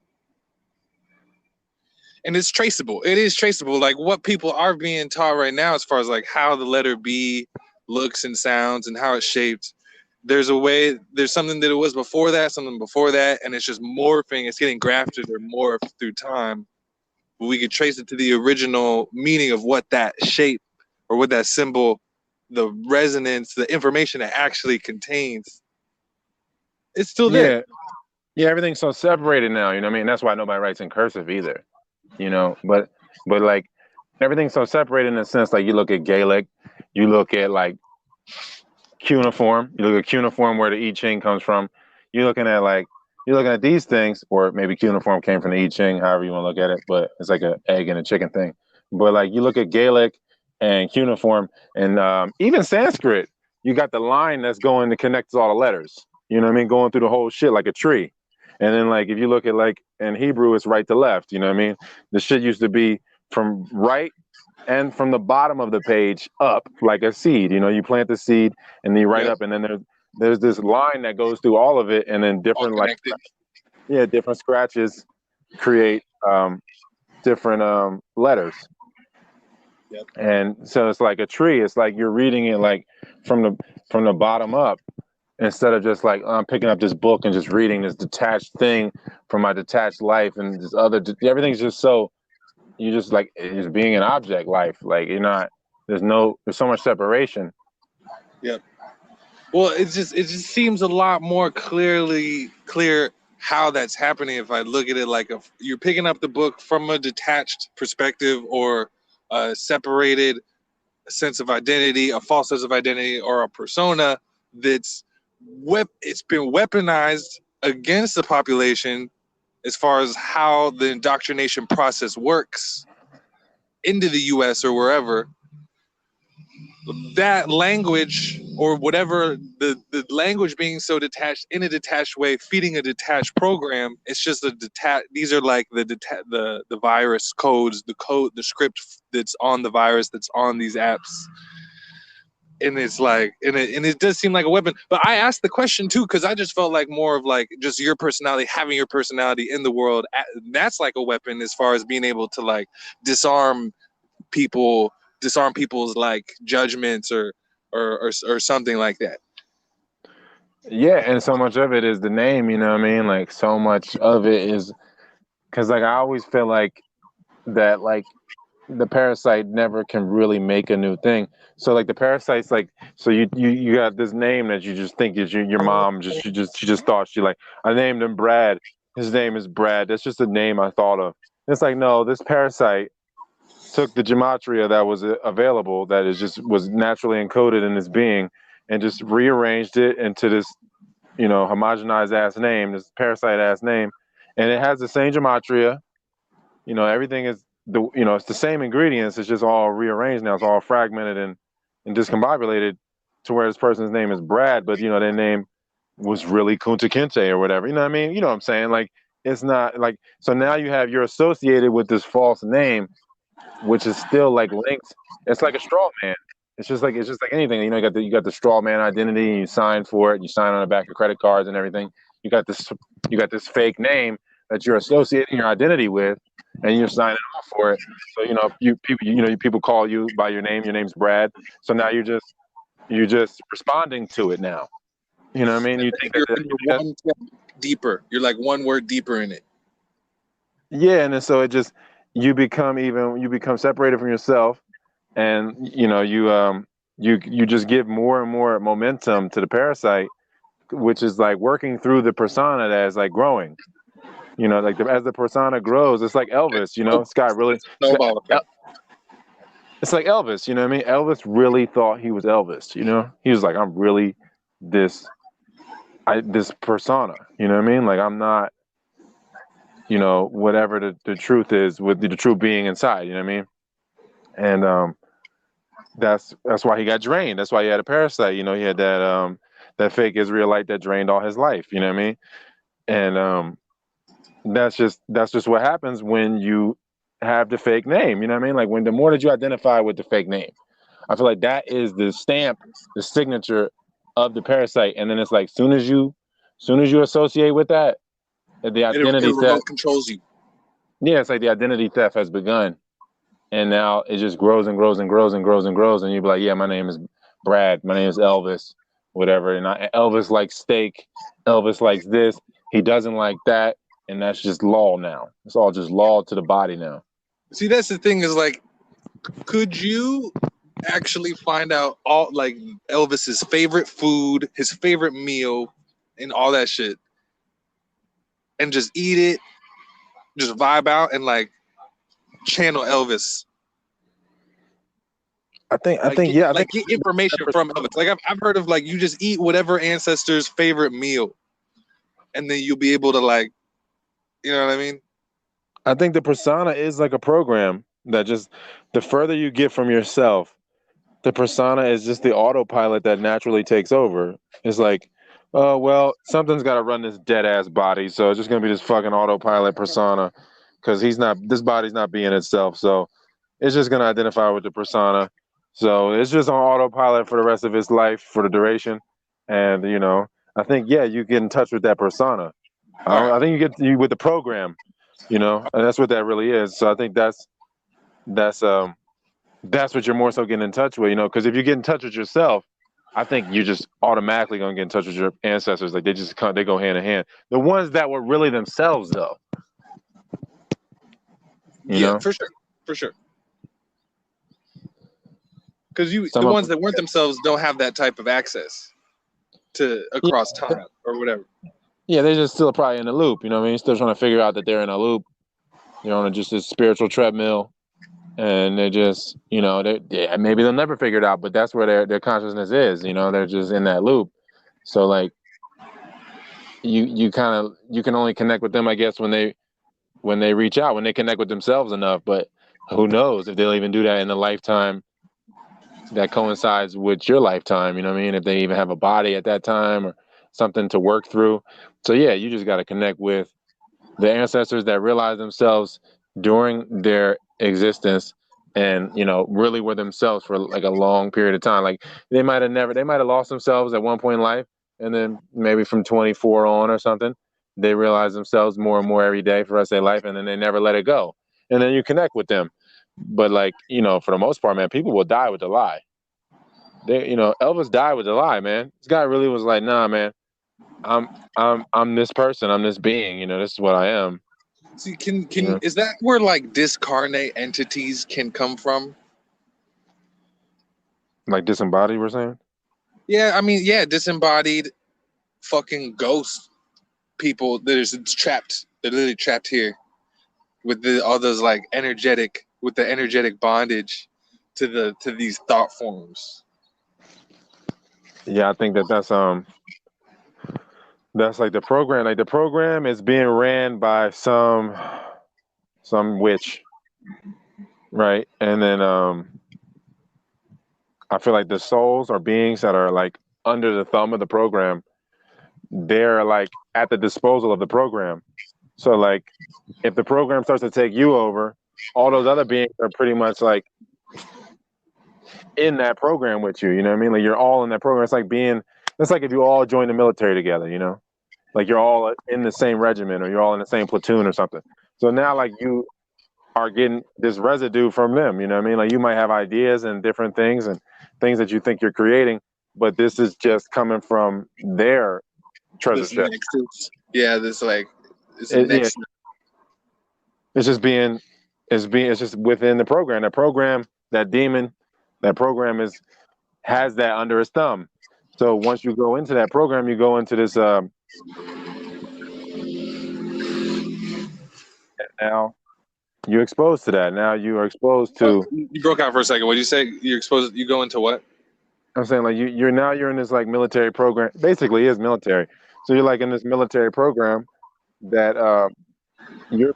And it's traceable. It is traceable. Like what people are being taught right now, as far as like how the letter B looks and sounds and how it's shaped. There's something that it was before that, something before that, and it's just morphing. It's getting grafted or morphed through time. But we could trace it to the original meaning of what that shape or what that symbol, the resonance, the information it actually contains. It's still there. Yeah, everything's so separated now. You know what I mean? That's why nobody writes in cursive either. But like everything's so separated in a sense. Like you look at Gaelic, you look at like cuneiform. You look at cuneiform, where the I Ching comes from. You're looking at these things, or maybe cuneiform came from the I Ching, however you want to look at it. But it's like an egg and a chicken thing. But like you look at Gaelic and cuneiform, and even Sanskrit, you got the line that's going to connect all the letters. You know what I mean? Going through the whole shit like a tree. And then like if you look at like in Hebrew, it's right to left. You know what I mean? The shit used to be from right and from the bottom of the page up, like a seed. You plant the seed and then you write up, and then there's this line that goes through all of it, and then different different scratches create different letters. Yep. And so it's like a tree. It's like you're reading it like from the bottom up, instead of just like I'm picking up this book and just reading this detached thing from my detached life, and this everything's just so, you just like it's being an object life. Like you're not, there's so much separation. Yep. Well, it just seems a lot more clear how that's happening if I look at it like you're picking up the book from a detached perspective or separated a sense of identity, a false sense of identity, or a persona that's it's been weaponized against the population as far as how the indoctrination process works into the US or wherever. That language or whatever, the language being so detached in a detached way, feeding a detached program, it's just these are like the virus codes, the script that's on the virus that's on these apps. And it's like, and it does seem like a weapon. But I asked the question too, because I just felt like more of like just your personality, having your personality in the world, that's like a weapon as far as being able to like disarm people's like judgments or something like that. Yeah, and so much of it is the name, you know what I mean? Like so much of it is because like I always feel like that like the parasite never can really make a new thing. So like the parasite's like, so you got this name that you just think is your mom she just thought she like, I named him Brad. His name is Brad. That's just a name I thought of. It's like, no, this parasite took the gematria that was available, that is just was naturally encoded in his being, and just rearranged it into this, you know, homogenized ass name, this parasite ass name, and it has the same gematria. You know, everything is it's the same ingredients. It's just all rearranged now. It's all fragmented and discombobulated to where this person's name is Brad, but you know their name was really Kunta Kinte or whatever. You know what I mean? You know what I'm saying? Like it's not like, so now you're associated with this false name, which is still like linked. It's like a straw man. It's just like anything. You know, you got the straw man identity, and you sign for it. You sign on the back of credit cards and everything. You got this fake name that you're associating your identity with, and you're signing off for it. So you know, people call you by your name. Your name's Brad. So now you're just responding to it now. You know what I mean? You think you're one step deeper. You're like one word deeper in it. Yeah, and then so it just you become separated from yourself, and you know you just give more and more momentum to the parasite, which is like working through the persona that is like growing. You know, like as the persona grows, it's like Elvis. You know, Scott really. Snowball effect. It's like Elvis. You know what I mean? Elvis really thought he was Elvis. You know, he was like, I'm really this persona. You know what I mean? Like I'm not. You know, whatever the truth is, with the truth being inside. You know what I mean? And that's why he got drained. That's why he had a parasite. You know, he had that fake Israelite that drained all his life. You know what I mean? And that's just what happens when you have the fake name. You know what I mean? Like when the more that you identify with the fake name, I feel like that is the stamp, the signature of the parasite. And then it's like soon as you associate with that, the identity theft controls you. Yeah, it's like the identity theft has begun. And now it just grows and grows and grows and grows and grows. And you'd be like, yeah, my name is Brad. My name is Elvis, whatever. And Elvis likes steak. Elvis likes this. He doesn't like that. And that's just law now. It's all just law to the body now. See, that's the thing is like, could you actually find out all like Elvis's favorite food, his favorite meal, and all that shit, and just eat it, just vibe out and like channel Elvis? I think get information from Elvis. Like I've heard of like you just eat whatever ancestor's favorite meal, and then you'll be able to like, you know what I mean? I think the persona is like a program that just the further you get from yourself, the persona is just the autopilot that naturally takes over. It's like, oh well, something's got to run this dead ass body, so it's just gonna be this fucking autopilot persona, because this body's not being itself, so it's just gonna identify with the persona. So it's just on autopilot for the rest of its life, for the duration. And you know, I think you get in touch with that persona. I think you with the program, you know, and that's what that really is. So I think that's what you're more so getting in touch with, you know, because if you get in touch with yourself, I think you're just automatically gonna get in touch with your ancestors. Like they go hand in hand. The ones that were really themselves, though. You know? For sure. Because the ones that weren't themselves don't have that type of access to across time or whatever. Yeah, they're just still probably in a loop. You know what I mean? Still trying to figure out that they're in a loop. They're on just this spiritual treadmill. and they're just, maybe they'll never figure it out, but that's where their consciousness is. They're just in that loop. So like you can only connect with them, I guess, when they reach out, when they connect with themselves enough. But who knows if they'll even do that in a lifetime that coincides with your lifetime, you know what I mean? If they even have a body at that time or something to work through. So yeah, you just got to connect with the ancestors that realize themselves during their existence and, really were themselves for like a long period of time. Like they might have lost themselves at one point in life, and then maybe from 24 on or something, they realize themselves more and more every day for the rest of their life, and then they never let it go. And then you connect with them. But like, for the most part, man, people will die with the lie. Elvis died with the lie, man. This guy really was like, nah, man, I'm this person, I'm this being, this is what I am. See, is that where like discarnate entities can come from? Like disembodied, we're saying? Yeah, I mean, yeah, disembodied fucking ghost people that is trapped. They're literally trapped here with all those like energetic bondage to these thought forms. Yeah, I think that's like the program. Like the program is being ran by some witch, right? And then I feel like the souls or beings that are like under the thumb of the program, they're like at the disposal of the program. So like if the program starts to take you over, all those other beings are pretty much like in that program with you. You know what I mean? Like you're all in that program. It's like if you all join the military together, like you're all in the same regiment or you're all in the same platoon or something. So now like you are getting this residue from them, you know what I mean? Like you might have ideas and different things and things that you think you're creating, but this is just coming from their treasure chest. Yeah, this like it's it's just within the program. That program, that demon, that program has that under his thumb. So once you go into that program, you go into this now you're exposed to that. Now you are exposed to. You broke out for a second. What did you say? You're exposed. You go into what? I'm saying like you're in this like military program. Basically, is military. So you're like in this military program that your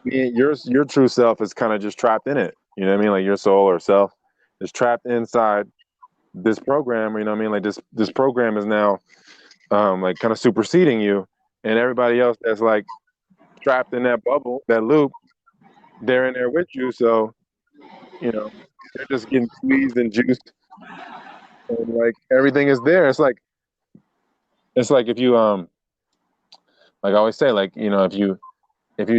true self is kind of just trapped in it. You know what I mean? Like your soul or self is trapped inside this program. You know what I mean? Like this program is now like kind of superseding you, and everybody else that's like trapped in that bubble, that loop, they're in there with you. So they're just getting squeezed and juiced, and like everything is there. It's like if you like I always say, like if you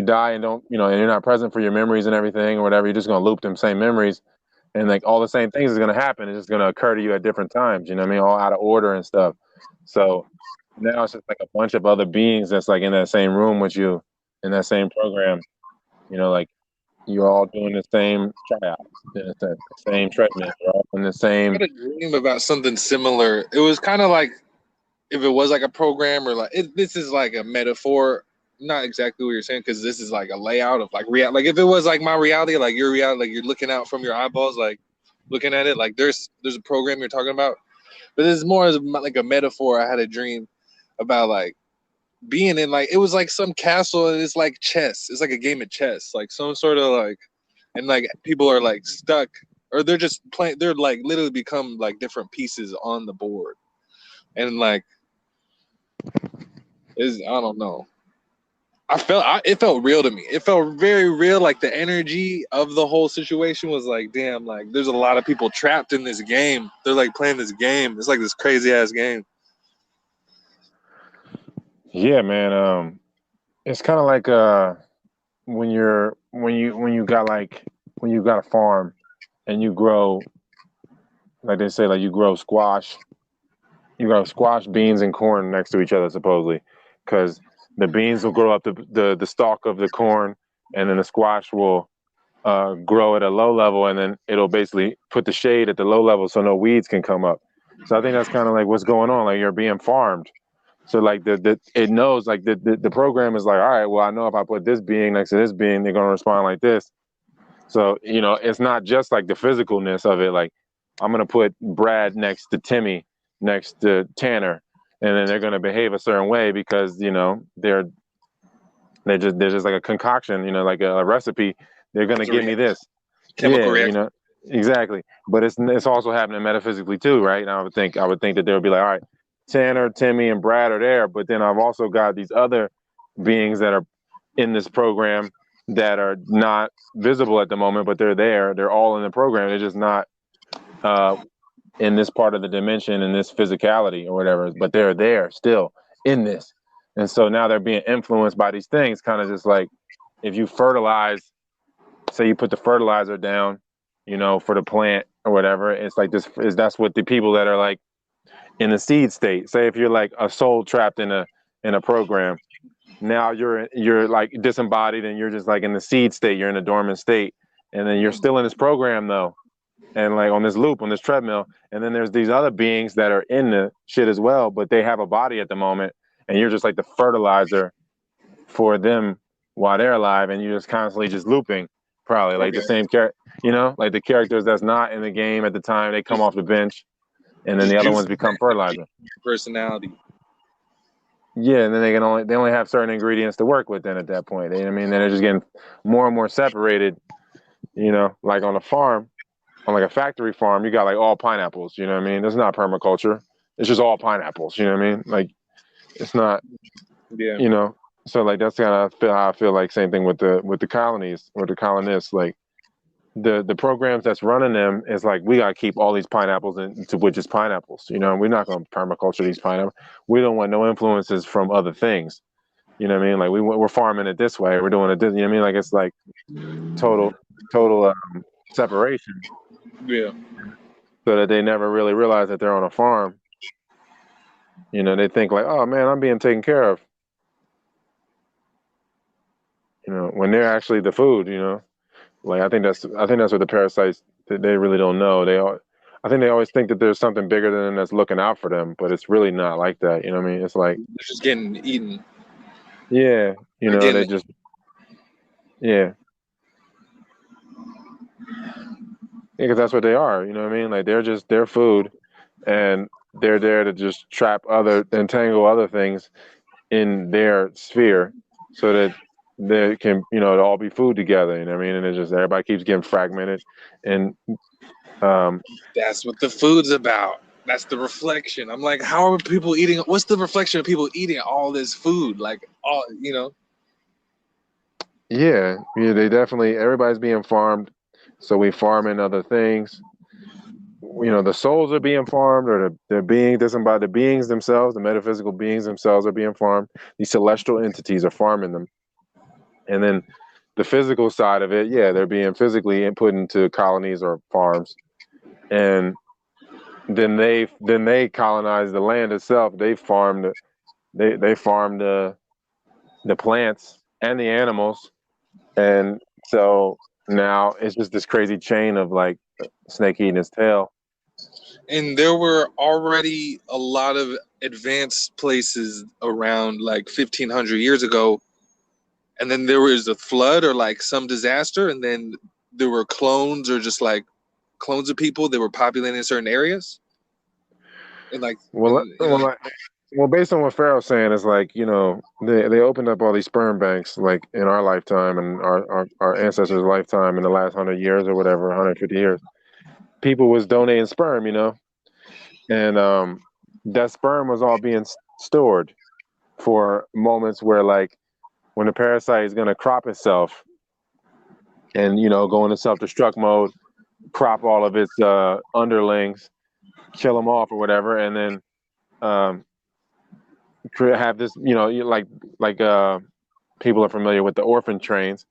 die and don't and you're not present for your memories and everything or whatever, you're just gonna loop them same memories, and like all the same things is gonna happen. It's just gonna occur to you at different times. You know what I mean? All out of order and stuff. So now it's just like a bunch of other beings that's like in that same room with you, in that same program. Like you're all doing the same tryouts, the same treadmill. You're all in the same. I had a dream about something similar. It was kind of like if it was like a program or like this is like a metaphor. Not exactly what you're saying because this is like a layout of like like if it was like my reality, like your reality, like you're looking out from your eyeballs, like looking at it, like there's a program you're talking about, but this is more as like a metaphor. I had a dream about like being in like it was like some castle and it's like chess. It's like a game of chess, like some sort of like, and like people are like stuck or they're just playing. They're like literally become like different pieces on the board, and like is I don't know. It felt real to me. It felt very real. Like the energy of the whole situation was like, damn, like there's a lot of people trapped in this game. They're like playing this game. It's like this crazy ass game. Yeah, man. It's kind of like when you got a farm and you grow, like they say, like you grow squash, beans, and corn next to each other supposedly, because the beans will grow up the stalk of the corn, and then the squash will grow at a low level, and then it'll basically put the shade at the low level so no weeds can come up. So I think that's kind of like what's going on. Like you're being farmed. So like it knows like the program is like, all right, well I know if I put this being next to this being, they're gonna respond like this. So, it's not just like the physicalness of it. Like, I'm going to put Brad next to Timmy, next to Tanner, and then they're going to behave a certain way because, they're just like a concoction, like a recipe. They're going to give me this. Chemical Yeah, reaction. exactly. But it's also happening metaphysically too, right? And I would think that they would be like, all right, Tanner, Timmy, and Brad are there, but then I've also got these other beings that are in this program that are not visible at the moment, but they're there. They're all in the program. They're just not uh, in this part of the dimension, in this physicality or whatever, but they're there still in this. And so now they're being influenced by these things, kind of just like if you fertilize, say you put the fertilizer down, for the plant or whatever, it's like this is that's what the people that are like in the seed state. Say if you're like a soul trapped in a program, now you're like disembodied and you're just like in the seed state, you're in a dormant state, and then you're still in this program though, and like on this loop, on this treadmill, and then there's these other beings that are in the shit as well, but they have a body at the moment, and you're just like the fertilizer for them while they're alive, and you're just constantly just looping, probably like the same character, like the characters that's not in the game at the time, they come off the bench, and then the other ones become fertilizer. Personality. Yeah, and then they only have certain ingredients to work with then at that point. You know what I mean? Then they're just getting more and more separated, like on a farm, on like a factory farm, you got like all pineapples, you know what I mean? It's not permaculture. It's just all pineapples, you know what I mean? Like it's not so like that's kind of how I feel like same thing with the colonies or the colonists, like the programs that's running them is like we gotta keep all these pineapples into which is pineapples. We're not gonna permaculture these pineapples. We don't want no influences from other things. You know what I mean? Like we're farming it this way. We're doing it this. You know what I mean? Like it's like total separation. Yeah. So that they never really realize that they're on a farm. They think like, oh man, I'm being taken care of. When they're actually the food. Like I think that's what the parasites they really don't know. I think they always think that there's something bigger than them that's looking out for them, but it's really not like that. You know what I mean? It's like they're just getting eaten. Yeah, they just yeah. Because that's what they are. You know what I mean? Like they're just their food, and they're there to just entangle other things in their sphere, so that they can all be food together. You know what I mean? And it's just everybody keeps getting fragmented, and that's what the food's about. That's the reflection. I'm like, how are people eating? What's the reflection of people eating all this food? Like all Yeah, they definitely everybody's being farmed, so we farm in other things. The souls are being farmed, or they're being disembodied. The beings themselves, the metaphysical beings themselves, are being farmed. These celestial entities are farming them, and then the physical side of it, yeah, they're being physically put into colonies or farms, and then they colonize the land itself. They farm the plants and the animals, and so now it's just this crazy chain of like snake eating its tail. And there were already a lot of advanced places around like 1500 years ago, and then there was a flood or like some disaster, and then there were clones or just like clones of people that were populating certain areas. And like well, based on what Pharaoh's saying, is like they opened up all these sperm banks like in our lifetime and our ancestors' lifetime in the last 100 years or whatever, 150 years. People was donating sperm, and that sperm was all being stored for moments where like when the parasite is going to crop itself and go into self-destruct mode, crop all of its underlings, kill them off or whatever, and then have this like people are familiar with the orphan trains.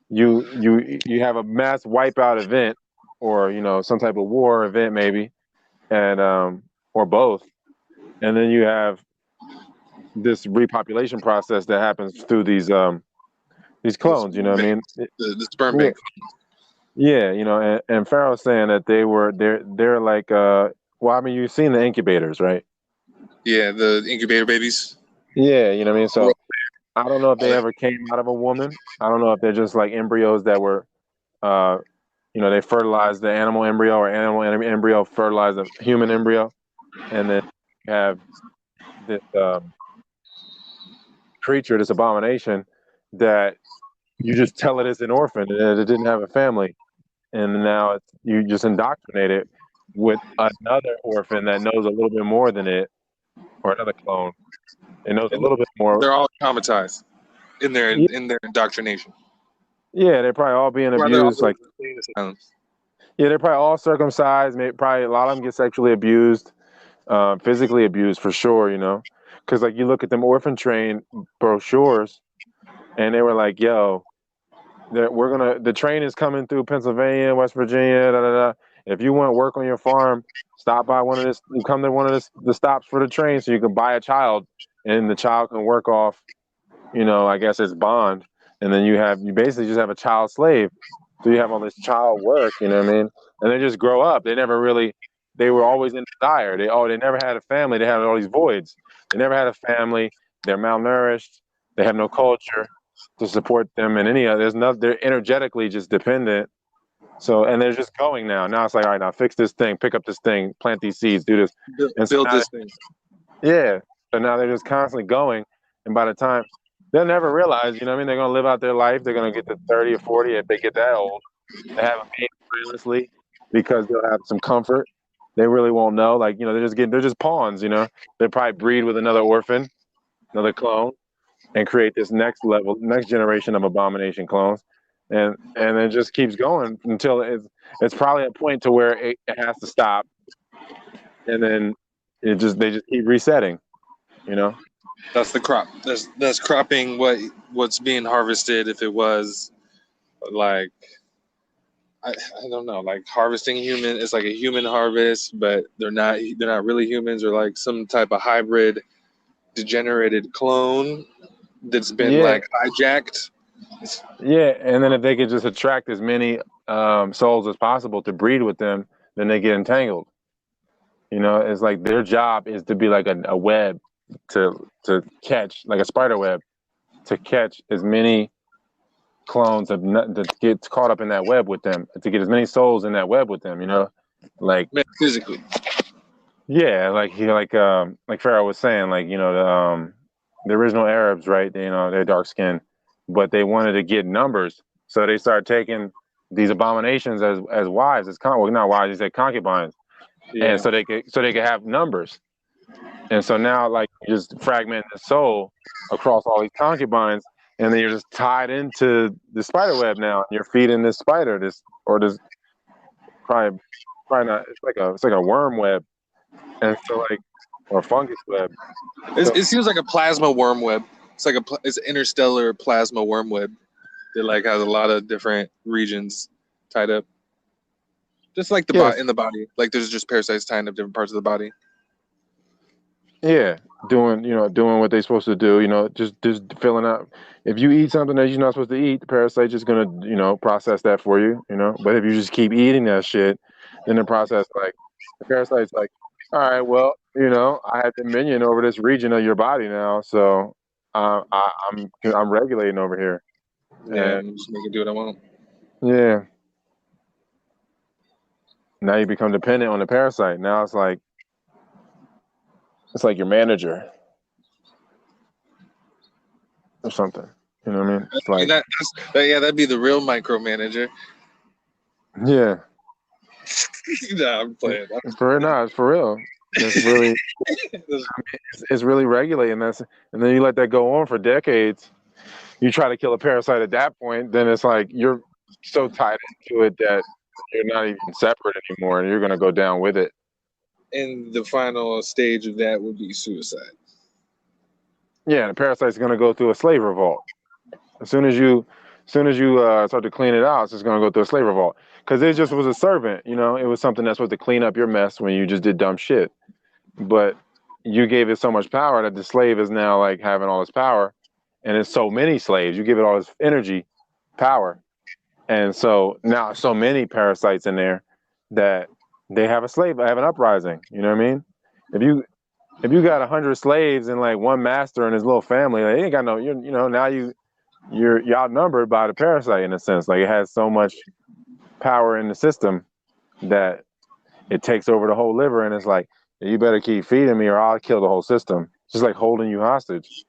You have a mass wipeout event, or some type of war event maybe, and or both, and then you have this repopulation process that happens through these clones. You know what I mean? The sperm bank. Yeah, and Pharaoh's saying that they're like well, I mean, you've seen the incubators, right? Yeah, the incubator babies. Yeah, you know what I mean? So I don't know if they ever came out of a woman. I don't know if they're just like embryos that were they fertilize the animal embryo, or animal embryo fertilize the human embryo, and then you have this creature, this abomination, that you just tell it it's an orphan and it didn't have a family, and now you just indoctrinate it with another orphan that knows a little bit more than it, or another clone. It knows a little bit more. They're all traumatized in their indoctrination. Yeah, they're probably all being abused. Like, yeah, they're probably all circumcised. Maybe probably a lot of them get sexually abused, physically abused for sure. Because like you look at them orphan train brochures, and they were like, "Yo, the train is coming through Pennsylvania, West Virginia, da da da. If you want work on your farm, stop by one of this. You come to one of the stops for the train, so you can buy a child, and the child can work off, I guess it's bond, and then you basically just have a child slave. So you have all this child work, you know what I mean? And they just grow up. They were always in desire. They never had a family. They had all these voids. They never had a family. They're malnourished. They have no culture to support them in any other. They're energetically just dependent. So, and they're just going now. Now it's like, all right, now fix this thing, pick up this thing, plant these seeds, do this, and build this thing. Yeah. So now they're just constantly going, and by the time they'll never realize, they're going to live out their life. They're going to get to 30 or 40 if they get that old. They have a baby mindlessly because they'll have some comfort. They really won't know. Like, they're just pawns. They probably breed with another orphan, another clone, and create this next generation of abomination clones, and it just keeps going until it's probably a point to where it has to stop, and then they just keep resetting. That's the crop. That's cropping what's being harvested. If it was like, I don't know, like harvesting human, it's like a human harvest, but they're not really humans, or like some type of hybrid degenerated clone that's been like hijacked. Yeah, and then if they could just attract as many souls as possible to breed with them, then they get entangled. It's like their job is to be like a web to catch, like a spider web, to catch as many clones that get caught up in that web with them, to get as many souls in that web with them. Like physically. Yeah, like Pharaoh was saying, like the original Arabs, right? They're dark skinned, but they wanted to get numbers, so they started taking these abominations as wives, not wives, they said concubines, and so they could have numbers, and so now like you just fragment the soul across all these concubines, and then you're just tied into the spider web now, and you're feeding this spider, this probably not. It's like a worm web. And so, or fungus web. It seems like a plasma worm web. It's like it's interstellar plasma worm web. It like has a lot of different regions tied up. Just like in the body. Like there's just parasites tying up different parts of the body. Yeah, doing what they're supposed to do. Just filling out. If you eat something that you're not supposed to eat, the parasite's just gonna process that for you. But if you just keep eating that shit, then the parasite's like, all right, well, I have dominion over this region of your body now, so I'm regulating over here. Yeah, and I'm just making do what I want. Yeah. Now you become dependent on the parasite. Now it's like your manager or something. You know what I mean? It's like that'd be the real micromanager. Yeah. Nah, I'm playing. It's for real. It's really, it's really regulating this, and then you let that go on for decades. You try to kill a parasite at that point, then it's like you're so tied into it that you're not even separate anymore, and you're gonna go down with it. And the final stage of that would be suicide. Yeah, the parasite's gonna go through a slave revolt. As soon as you start to clean it out, it's just gonna go through a slave revolt. Because it just was a servant, it was something that's supposed to clean up your mess when you just did dumb shit. But you gave it so much power that the slave is now like having all this power, and it's so many slaves. You give it all this energy, power, and so now so many parasites in there that they have an uprising. You know what I mean? If you got 100 slaves and like one master and his little family, like, you ain't got no. Now you you're outnumbered by the parasite in a sense. Like it has so much power in the system that it takes over the whole liver, and it's like you better keep feeding me or I'll kill the whole system. It's just like holding you hostage.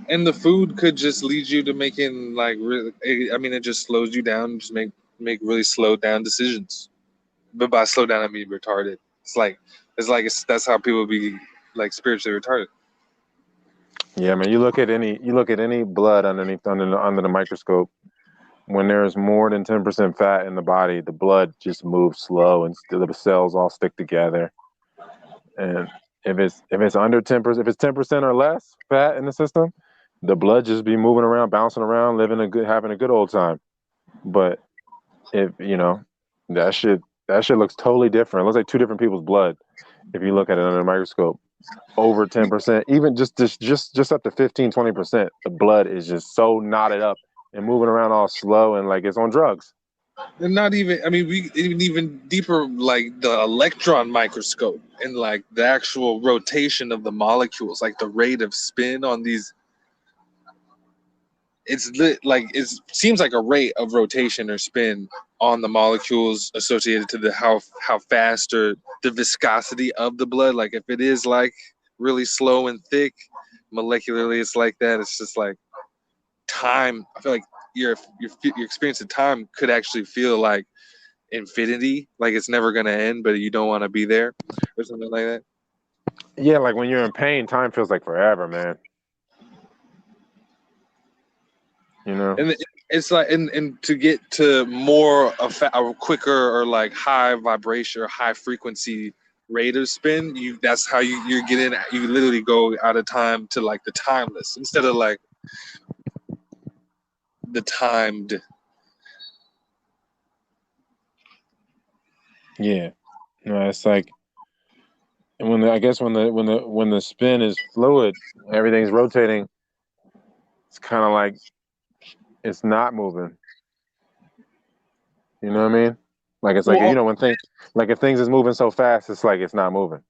And the food could just lead you to making like really, I mean, it just slows you down, just make really slowed down decisions. But by slow down, I mean retarded. It's that's how people be like spiritually retarded. Yeah, man. You look at any blood underneath under the microscope. When there's more than 10% fat in the body, the blood just moves slow, and the cells all stick together. And if it's under 10%, if it's 10% or less fat in the system, the blood just be moving around, bouncing around, having a good old time. But if that shit looks totally different. It looks like two different people's blood if you look at it under the microscope. Over 10%, even just up to 15-20%, the blood is just so knotted up and moving around all slow and like it's on drugs. And not even, I mean, we even deeper, like the electron microscope and like the actual rotation of the molecules, like the rate of spin on these. Like it seems like a rate of rotation or spin on the molecules associated to the how fast or the viscosity of the blood. Like if it is like really slow and thick, molecularly it's like that. It's just like time. I feel like your experience of time could actually feel like infinity, like it's never gonna end, but you don't want to be there or something like that. Yeah, like when you're in pain, time feels like forever, man. You know? And it's like, and to get to more a quicker or like high vibration or high frequency rate of spin, that's how you're getting. You literally go out of time to like the timeless instead of like the timed. Yeah. No, it's like I guess when the spin is fluid, everything's rotating. It's kind of like it's not moving. You know what I mean? Like it's like Well, when things like if things is moving so fast, it's like it's not moving.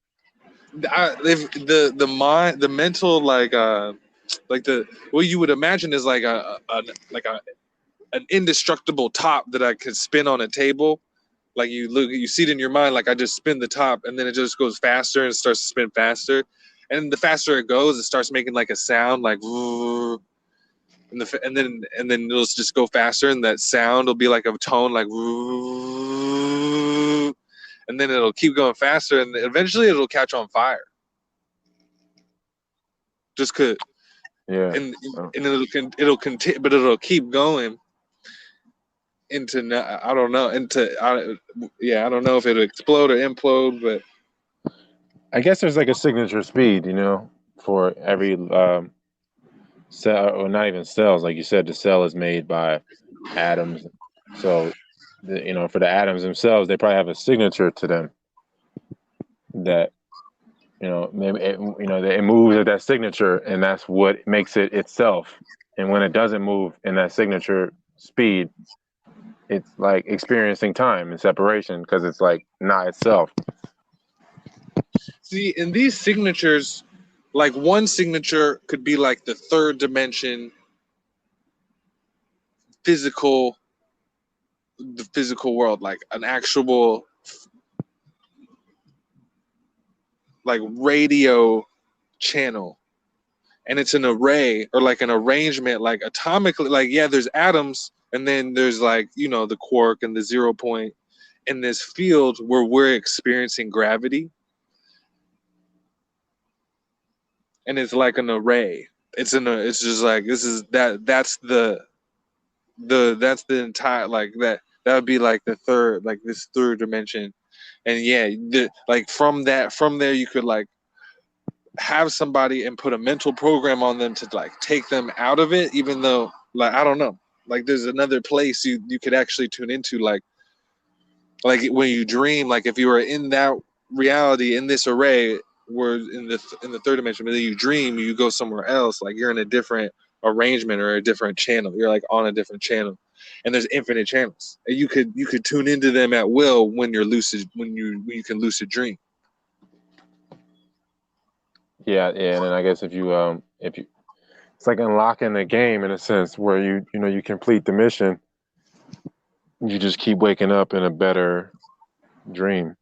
if the mind, the mental, like the what you would imagine is like an indestructible top that I could spin on a table. Like you see it in your mind, like I just spin the top and then it just goes faster and starts to spin faster. And the faster it goes, it starts making like a sound like and then it'll just go faster and that sound will be like a tone like and then it'll keep going faster and eventually it'll catch on fire. Just could Yeah. and it'll continue, but it'll keep going into I don't know I don't know if it'll explode or implode, but I guess there's like a signature speed, for every cell, or not even cells. Like you said, the cell is made by atoms. So, for the atoms themselves, they probably have a signature to them that, maybe it moves at that signature, and that's what makes it itself. And when it doesn't move in that signature speed, it's like experiencing time and separation because it's like not itself. see, in these signatures, like one signature could be like the third dimension physical, the physical world, like an actual like radio channel. And it's an array or like an arrangement, like atomically, like, yeah, there's atoms and then there's like, the quark and the 0 point in this field where we're experiencing gravity. And it's like an array. It's just like that's the entire, like that would be like the third, like this third dimension. And yeah, like from there you could like have somebody and put a mental program on them to like take them out of it, even though like I don't know, like there's another place you could actually tune into, like when you dream, like if you were in that reality in this array, where in the third dimension, but then you dream, you go somewhere else, like you're in a different arrangement or a different channel, you're like on a different channel, and there's infinite channels, and you could tune into them at will when you're lucid, when you can lucid dream. Yeah, and then I guess if you it's like unlocking the game in a sense where you complete the mission. You just keep waking up in a better dream.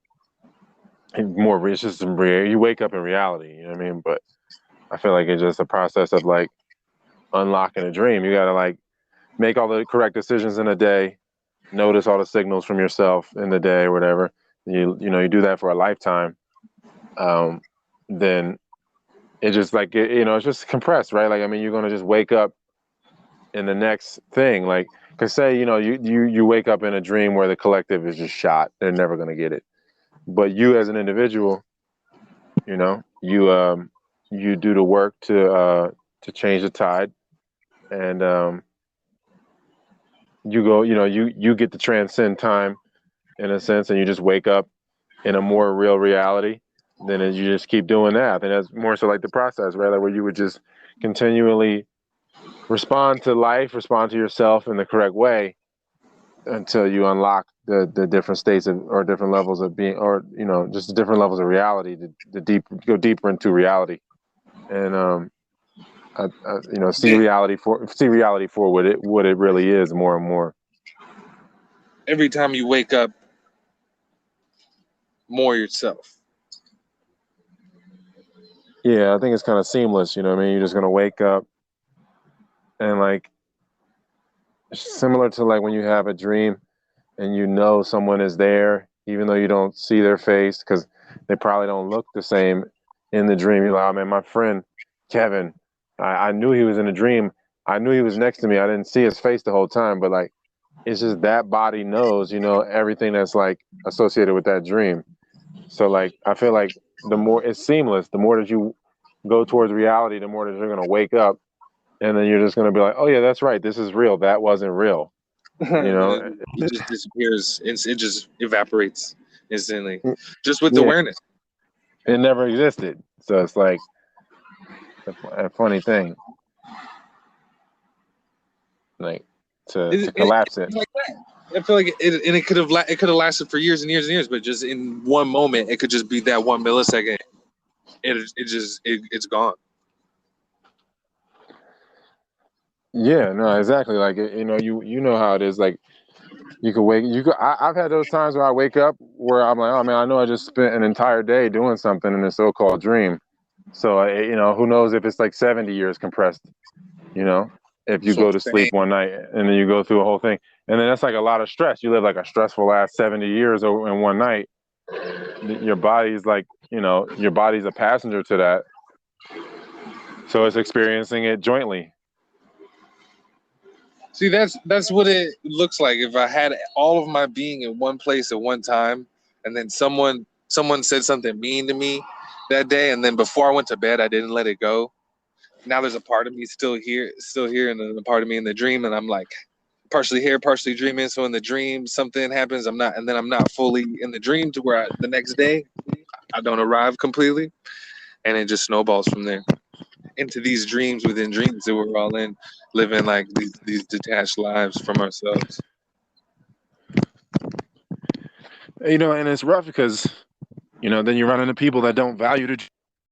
It's just you wake up in reality, you know what I mean? But I feel like it's just a process of like unlocking a dream. You gotta like make all the correct decisions in a day, notice all the signals from yourself in the day or whatever. You do that for a lifetime. Then it just like it's just compressed, right? Like I mean, you're gonna just wake up in the next thing, like because say you wake up in a dream where the collective is just shot, they're never gonna get it. But you as an individual, you do the work to change the tide, and you go, you get to transcend time in a sense, and you just wake up in a more real reality. Then as you just keep doing that, I think that's more so like the process, rather where you would just continually respond to life, respond to yourself in the correct way until you unlock the different states or different levels of being, or just the different levels of reality to go deeper into reality, and see reality for what it really is more and more. Every time you wake up, more yourself. Yeah, I think it's kind of seamless. You know what I mean? You're just gonna wake up and like similar to like when you have a dream and someone is there, even though you don't see their face because they probably don't look the same in the dream. You're like, oh man, my friend Kevin, I knew he was in a dream. I knew he was next to me. I didn't see his face the whole time, but like it's just that body knows, everything that's like associated with that dream. So like I feel like the more it's seamless, the more that you go towards reality, the more that you're gonna wake up, and then you're just gonna be like, oh yeah, that's right, this is real. That wasn't real. It just disappears. It just evaporates instantly, just with awareness. It never existed. So it's like a funny thing, like to collapse it. Like that. I feel like it could have lasted for years and years and years, but just in one moment, it could just be that 1 millisecond. It's gone. Yeah, no, exactly. Like you know how it is. Like I've had those times where I wake up where I'm like, oh man, I know I just spent an entire day doing something in a so-called dream. So who knows if it's like 70 years compressed. If you go to sleep one night and then you go through a whole thing, and then that's like a lot of stress. You live like a stressful last 70 years in one night. Your body's like, your body's a passenger to that. So it's experiencing it jointly. See, that's what it looks like if I had all of my being in one place at one time, and then someone said something mean to me that day, and then before I went to bed, I didn't let it go. Now there's a part of me still here, and then a part of me in the dream, and I'm like partially here, partially dreaming. So in the dream, something happens, I'm not fully in the dream to where the next day I don't arrive completely, and it just snowballs from there into these dreams within dreams that we're all in, living like these detached lives from ourselves. And it's rough because then you run into people that don't value the